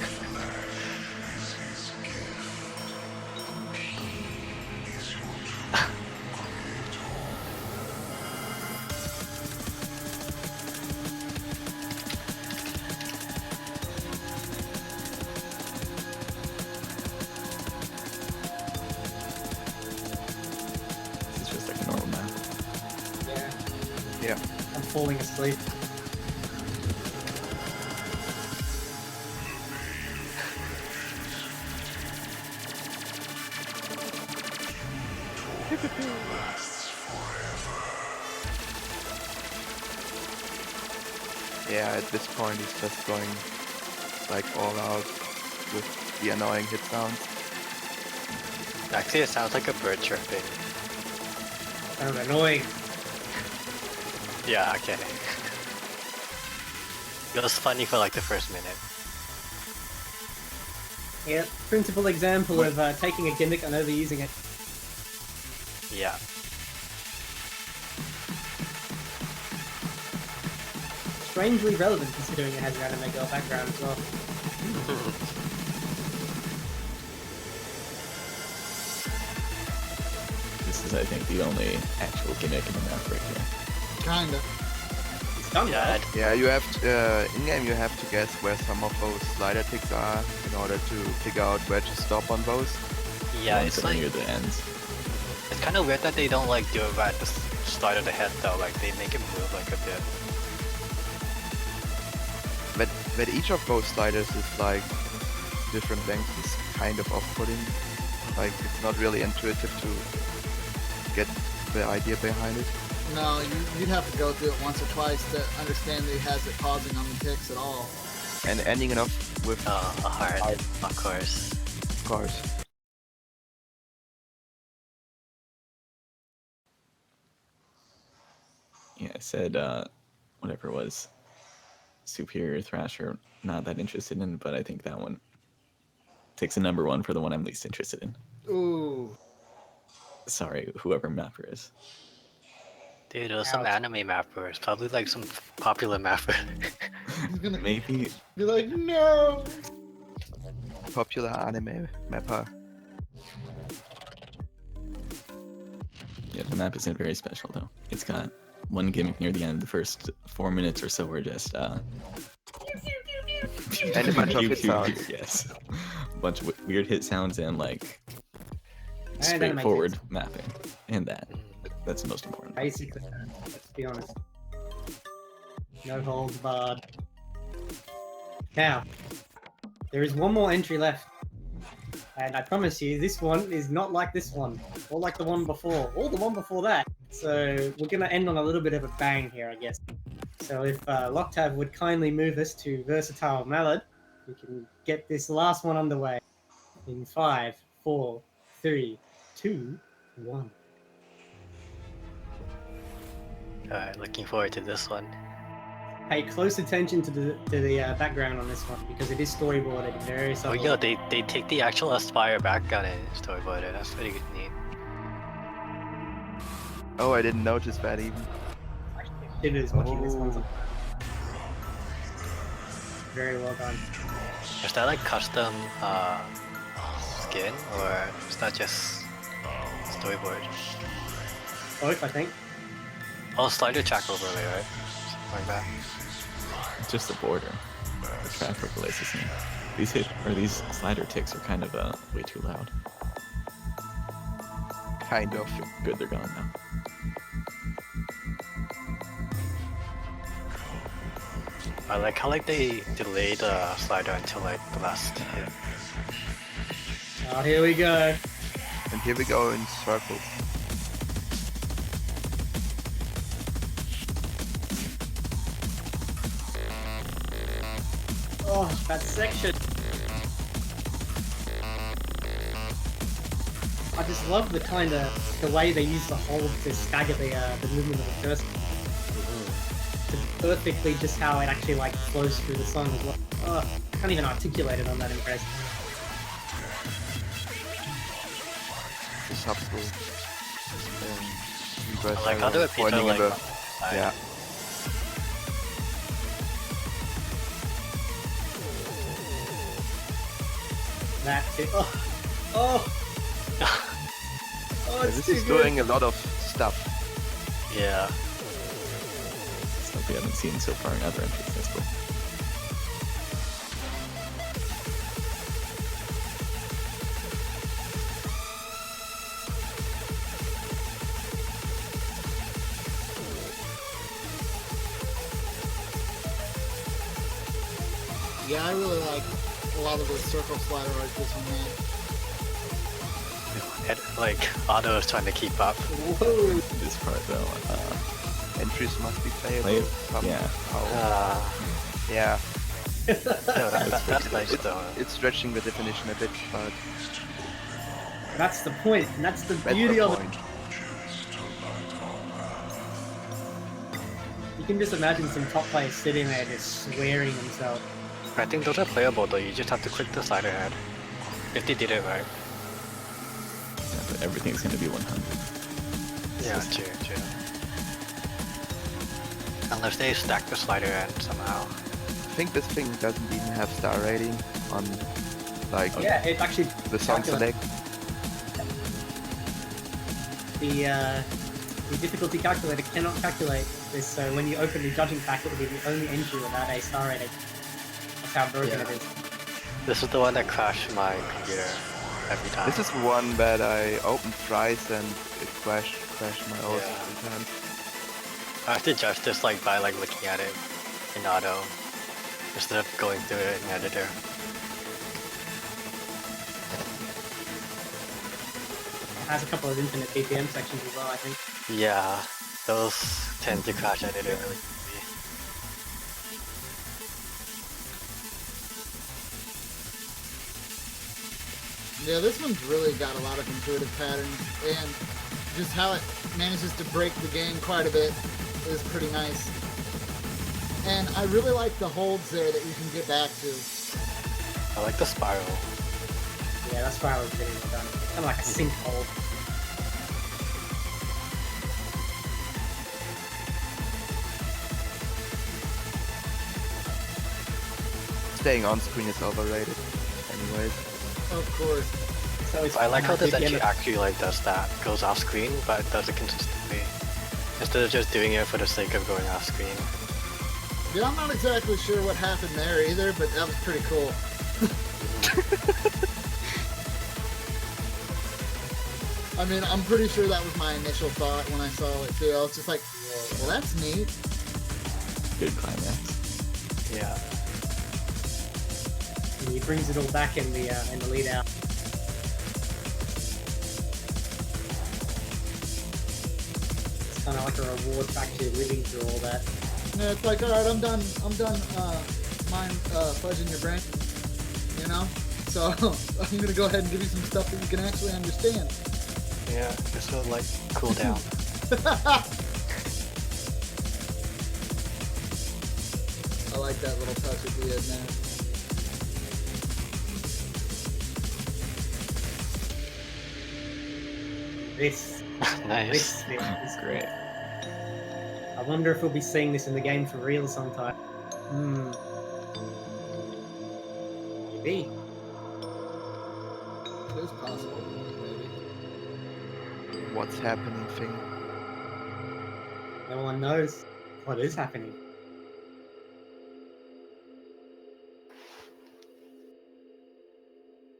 This is just like a normal map. Yeah. Yeah. I'm falling asleep. Yeah, at this point he's just going like all out with the annoying hit sounds. Actually, it sounds like a bird chirping. Sounds annoying. Yeah, okay. It was funny for like the first minute. Yeah, principal example of taking a gimmick and overusing it. Yeah. Strangely relevant considering it has an anime girl background as well. This is, I think, the only actual gimmick in the map right here. Kinda. This Done Yeah, well. Yeah, you have to, in game you have to guess where some of those slider ticks are in order to figure out where to stop on those. yeah, Ones it's that are like near the ends. it's kind of weird that they don't like do it right at the start of the head though. Like they make it move like a bit. But each of those sliders is like different lengths is kind of off-putting. Like it's not really intuitive to get the idea behind it. No, you'd have to go through it once or twice to understand that he has it pausing on the ticks at all. And ending it up with A heart, of course. cars. Yeah, I said whatever it was. Superior Thrasher, not that interested in, but I think that one takes a number one for the one I'm least interested in. Ooh. Sorry, whoever mapper is. Dude, those some Ouch. anime mappers. Probably like some popular mapper. He's gonna Maybe be like, no. Popular anime mapper. yeah, the map isn't very special though. It's got one gimmick near the end. The first 4 minutes or so were just And a bunch of hit sounds. Yes, a bunch of weird hit sounds and like And animated. straightforward mapping, and that's the most important. Basically, let's be honest. No holds barred. Now, there is one more entry left. And I promise you, this one is not like this one, or like the one before, or the one before that. So we're gonna end on a little bit of a bang here, I guess. So if Loctav would kindly move us to Versatile Mallard, we can get this last one underway. In 5, 4, 3, 2, 1. Alright, looking forward to this one. Pay close attention to the background on this one because it is storyboarded very Oh subtly. yeah, they take the actual Aspire background and storyboard it. That's pretty good, neat. Oh, I didn't notice that even. It is watching this one. Oh. Very well done. Is that like custom skin or is that just storyboard? Both, I think. Oh, slider track overlay, right? Something like that. Just the border. The track overlays the same. These slider ticks are kind of way too loud. Kind of. Good, they're gone now. I like how like they delayed the slider until like the last hit. Oh, here we go. And here we go in circles. Oh, that section. I just love the way they use the hold to stagger the movement of the cursor. To perfectly just how it actually like flows through the song as well. Oh, I can't even articulate it on that impress. The subtle. I like how they repeat it like yeah. That's it. Oh, oh, oh, it's This too is good. doing a lot of stuff. Yeah. Stuff we haven't seen so far in other entries, I suppose. Yeah, I really like a lot of the circle slider art this one had. It, like Otto is trying to keep up. Whoa. This part though, Entries must be playable. Play- somehow. yeah. Yeah. No, that's nice though. It's stretching the definition a bit, but That's the point, and that's the that's beauty the of it. point. You can just imagine some top players sitting there just swearing themselves. I think those are playable though, you just have to click the slider head. If they did it right. Yeah, but everything's gonna be 100. Yeah, true. Unless they stack the slider head somehow. I think this thing doesn't even have star rating on like Yeah, it actually the song calculates. select. The difficulty calculator cannot calculate this, so when you open the judging pack, it will be the only entry without a star rating. That's how broken Yeah. it is. This is the one that crashed my computer every time. This is one that I opened thrice and it crashed my OS Yeah. every time. I have to judge this like by like looking at it in auto instead of going through it in editor. It has a couple of infinite BPM sections as well, I think. Yeah, those tend to crash editor really easy. Yeah, this one's really got a lot of intuitive patterns, and just how it manages to break the game quite a bit is pretty nice. And I really like the holds there that you can get back to. I like the spiral. Yeah, that spiral is really well done. Kind of like a sinkhole. Staying on screen is overrated, anyways. Of course. So it's I like how this BPM entry actually like does that, goes off screen, but does it consistently. Instead of just doing it for the sake of going off screen. Yeah, I'm not exactly sure what happened there either, but that was pretty cool. I mean, I'm pretty sure that was my initial thought when I saw it too. I was just like, well, that's neat. Good climax. Yeah. and he brings it all back in the lead out. It's kind of like a reward factor living through all that. Yeah, it's like, all right, I'm done mind fudging your brain, you know? So I'm gonna go ahead and give you some stuff that you can actually understand. Yeah, this will like cool down. I like that little touch at the end there. This Nice. bit is Great. I wonder if we'll be seeing this in the game for real sometime. Maybe. It is possible, maybe. What's happening thing? No one knows what is happening.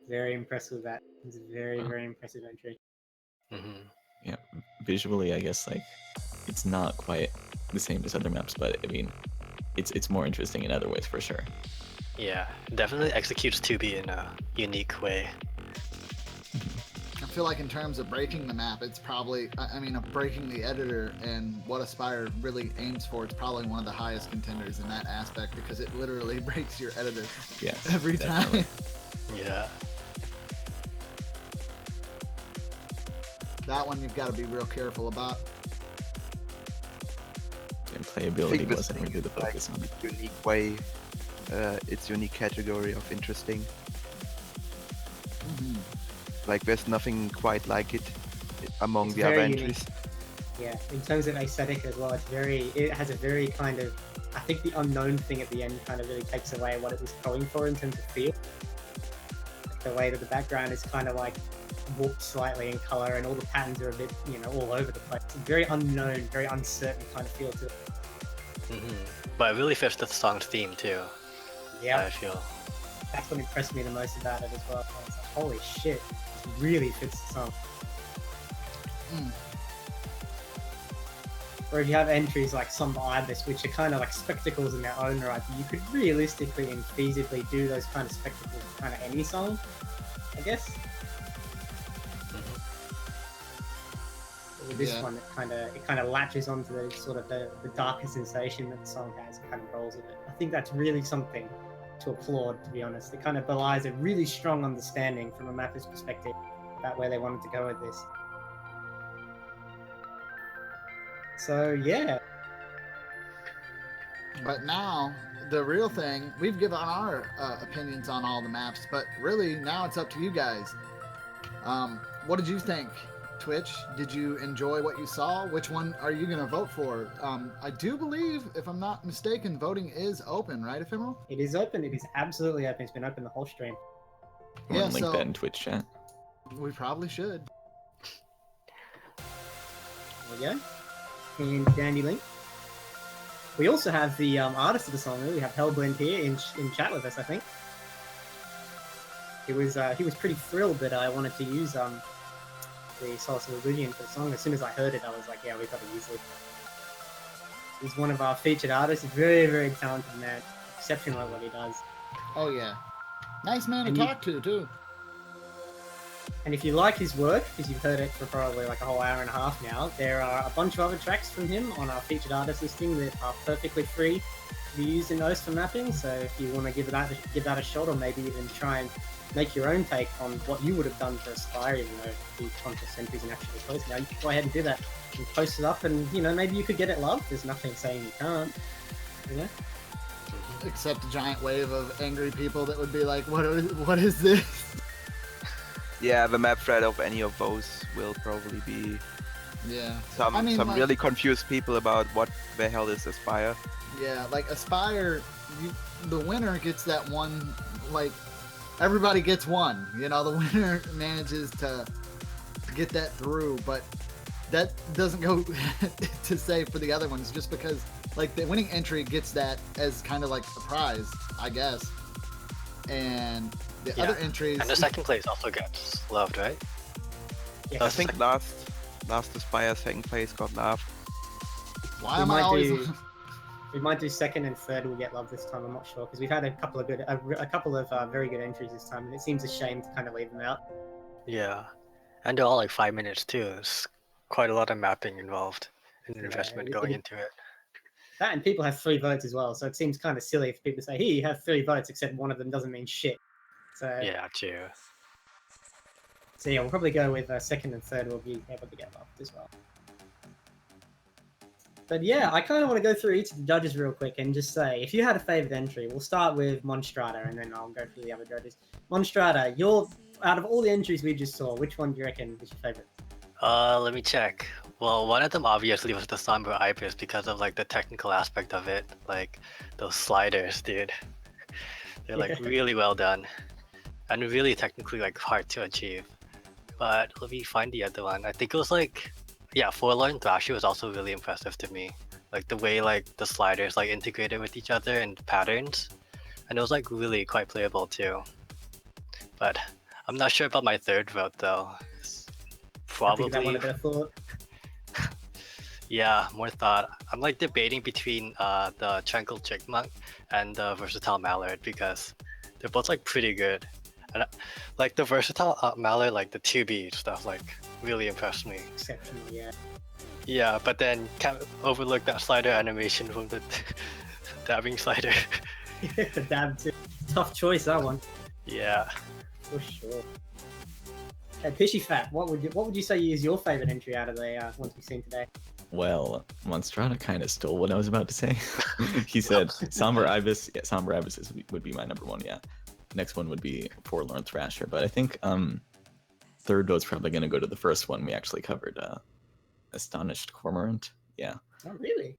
Very impressed with that. It's a very, very impressive entry. Hmm. Yeah, visually, I guess like it's not quite the same as other maps, but I mean, it's more interesting in other ways for sure. Yeah, definitely executes 2B in a unique way. I feel like in terms of breaking the map, it's probably, I mean, of breaking the editor and what Aspire really aims for, it's probably one of the highest contenders in that aspect because it literally breaks your editor Yes, every definitely. time. Yeah. That one you've got to be real careful about. And I playability think this wasn't thing really the is like focus on it. unique way, its unique category of interesting. Mhm. Like there's nothing quite like it among It's the other very entries. Yeah, in terms of aesthetic as well, it has a very kind of, I think the unknown thing at the end kind of really takes away what it was going for in terms of feel. Like the way that the background is kind of like warped slightly in color and all the patterns are a bit, all over the place. It's a very unknown, very uncertain kind of feel to it. Hmm. But it really fits the song's theme too. Yeah, I feel. that's what impressed me the most about it as well. I was like, holy shit, this really fits the song. Mm. Or if you have entries like Somber Ibis, which are kind of like spectacles in their own right, you could realistically and feasibly do those kind of spectacles with kind of any song, I guess. But with this Yeah. one, it kind of latches onto the sort of the darker sensation that the song has and kind of rolls with it. I think that's really something to applaud, to be honest. It kind of belies a really strong understanding from a mapper's perspective about where they wanted to go with this. So yeah, But now, the real thing, we've given our opinions on all the maps, but really now it's up to you guys. What did you think, Twitch? Did you enjoy what you saw? Which one are you going to vote for? I do believe, if I'm not mistaken, voting is open, right, Ephemeral? it is open. It is absolutely open. It's been open the whole stream. You Yeah, want to link so- that in Twitch chat? We probably should. There we go. And Dandy Link. We also have the artist of the song. We have Hellblend here in chat with us, I think. He was pretty thrilled that I wanted to use the Solace of Oblivion for the song. As soon as I heard it, I was like, yeah, we've got to use it. He's one of our featured artists. Very, very talented man. Exceptional at what he does. Oh yeah, nice man And to talk to too. And if you like his work, because you've heard it for probably like a whole hour and a half now, there are a bunch of other tracks from him on our featured artist listing that are perfectly free to be used in those for mapping. So if you want to give that a shot, or maybe even try and make your own take on what you would have done for Aspire, even though the contest entries are actually closed now, you can go ahead and do that and post it up, and maybe you could get it loved. There's nothing saying you can't. Except a giant wave of angry people that would be like, what is this? Yeah, the map thread of any of those will probably be some like, really confused people about what the hell is Aspire. Yeah, like Aspire, the winner gets that one, like, everybody gets one. The winner manages to get that through, but that doesn't go to say for the other ones, just because, like, the winning entry gets that as kind of like a prize, I guess. And the other entries... And the second place also gets loved, right? Yeah, I think last Aspire second place got loved. Why am I always... We might do second and third will get love this time. I'm not sure, because we've had a couple of very good entries this time, and it seems a shame to kind of leave them out. Yeah, and they're all like 5 minutes too. There's quite a lot of mapping involved and investment going into it. That, and people have 3 votes as well, so it seems kind of silly if people say, "Here, you have 3 votes," except one of them doesn't mean shit. So yeah, true. So yeah, we'll probably go with second and third will be able to get loved as well. But yeah, I kind of want to go through each of the judges real quick and just say, if you had a favorite entry, we'll start with Monstrata and then I'll go through the other judges. Monstrata, out of all the entries we just saw, which one do you reckon was your favorite? Let me check. Well, one of them obviously was the Somber Ibis because of like the technical aspect of it, like those sliders, dude. They're like really well done and really technically like hard to achieve. But let me find the other one. I think it was like, yeah, Forlorn Thrasher was also really impressive to me. Like the way like the sliders like integrated with each other and patterns, and it was like really quite playable too. But I'm not sure about my third vote though. Probably. I think that one a bit of thought. Yeah, more thought. I'm like debating between the Tranquil Chickmunk and the Versatile Mallard because they're both like pretty good. And like the Versatile Mallard, like the 2B stuff, like really impressed me. Exceptional, yeah. Yeah, but then can't overlook that slider animation from the dabbing slider. The dab too. Tough choice, that one. Yeah. For sure. Hey, Pishy Fat, what would you say is your favorite entry out of the ones we've seen today? Well, Monstrata kind of stole what I was about to say. He said Somber Ibis. Yeah, Somber Ibis would be my number one, yeah. Next one would be Forlorn Thrasher, but I think third vote's probably going to go to the first one we actually covered, Astonished Cormorant. Yeah. Oh, really?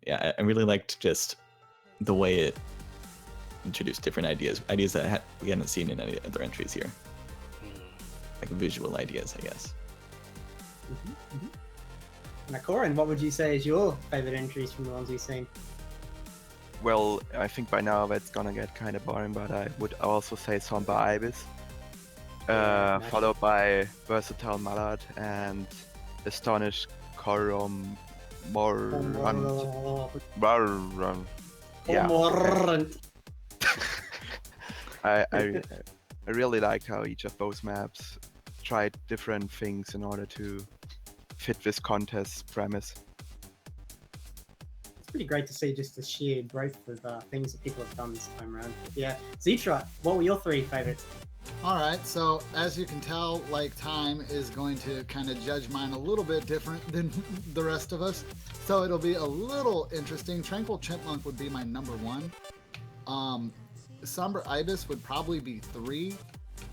Yeah, I really liked just the way it introduced different ideas that we hadn't seen in any other entries here. Like visual ideas, I guess. Now, Corin, what would you say is your favorite entries from the ones we've seen? Well, I think by now that's gonna get kind of boring, but I would also say Somber Ibis, followed by Versatile Mallard and Astonished Cormorant. Yeah. Cormorant. I really liked how each of those maps tried different things in order to fit this contest premise. It's pretty great to see just the sheer growth of things that people have done this time around. Yeah, Zetra, what were your 3 favorites? Alright, so as you can tell, like, time is going to kind of judge mine a little bit different than the rest of us. So it'll be a little interesting. Tranquil Chipmunk would be my number 1. Somber Ibis would probably be 3.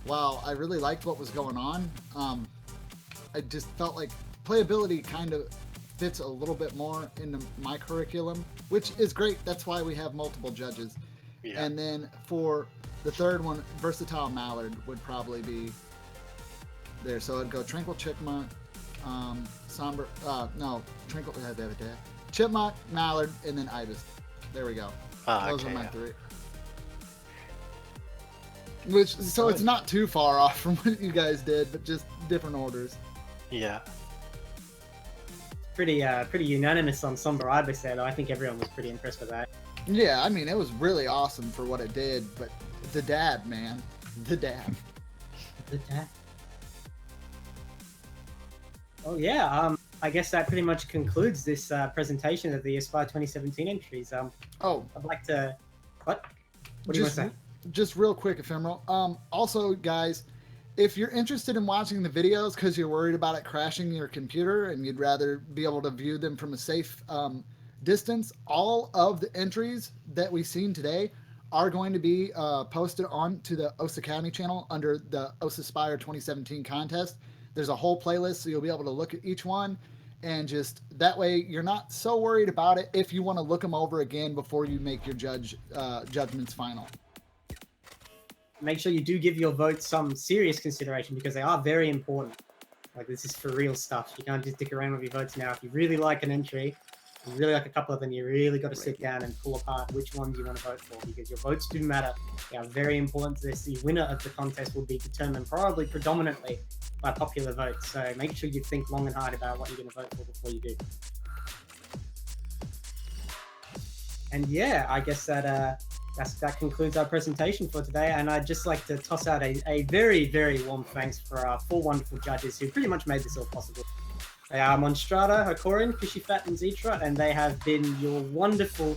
While I really liked what was going on, I just felt like playability kind of fits a little bit more into my curriculum, which is great. That's why we have multiple judges. Yeah. And then for the third one, Versatile Mallard would probably be there. So I'd go Tranquil Chipmunk, Chipmunk, Mallard, and then Ibis. There we go. Those are my 3. Which, so it's not too far off from what you guys did, but just different orders. Yeah. Pretty unanimous on Somber Ibis there, though. I think everyone was pretty impressed with that. Yeah, I mean, it was really awesome for what it did, but the dad, man. The dad. The dad. Oh, yeah. I guess that pretty much concludes this presentation of the Aspire 2017 entries. I'd like to... What? What do you want to say? Just real quick, Ephemeral. Also, guys, if you're interested in watching the videos because you're worried about it crashing your computer and you'd rather be able to view them from a safe distance, all of the entries that we've seen today are going to be posted onto the OS Academy channel under the OS Aspire 2017 contest. There's a whole playlist, so you'll be able to look at each one, and just that way you're not so worried about it if you want to look them over again before you make your judgments final. Make sure you do give your votes some serious consideration because they are very important. Like, this is for real stuff. You can't just dick around with your votes now. If you really like an entry, you really like a couple of them, you really got to sit down and pull apart which ones you want to vote for, because your votes do matter. They are very important to this. The winner of the contest will be determined probably predominantly by popular votes. So make sure you think long and hard about what you're going to vote for before you do. And yeah, I guess that concludes our presentation for today. And I'd just like to toss out a very, very warm thanks for our 4 wonderful judges who pretty much made this all possible. They are Monstrata, Hakorin, Fishy Fat, and Zetrot, and they have been your wonderful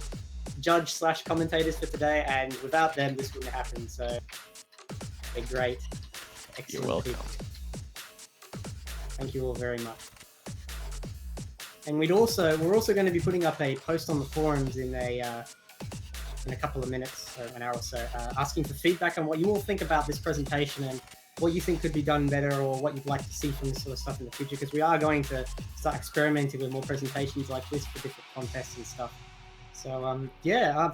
judge/commentators for today, and without them, this wouldn't have happened, so they're great. Excellent. You're welcome. People. Thank you all very much. And we're also going to be putting up a post on the forums in a couple of minutes, so an hour or so, asking for feedback on what you all think about this presentation and what you think could be done better, or what you'd like to see from this sort of stuff in the future, because we are going to start experimenting with more presentations like this for different contests and stuff. So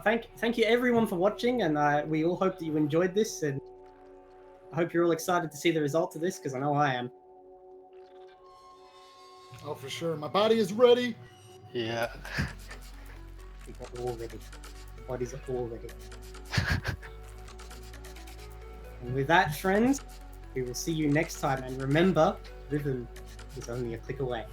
thank you everyone for watching, and we all hope that you enjoyed this, and I hope you're all excited to see the result of this, because I know I am. Oh, for sure. My body is ready. Yeah. We got all ready. Bodies are all ready. And with that, friends, we will see you next time, and remember, rhythm is only a click away.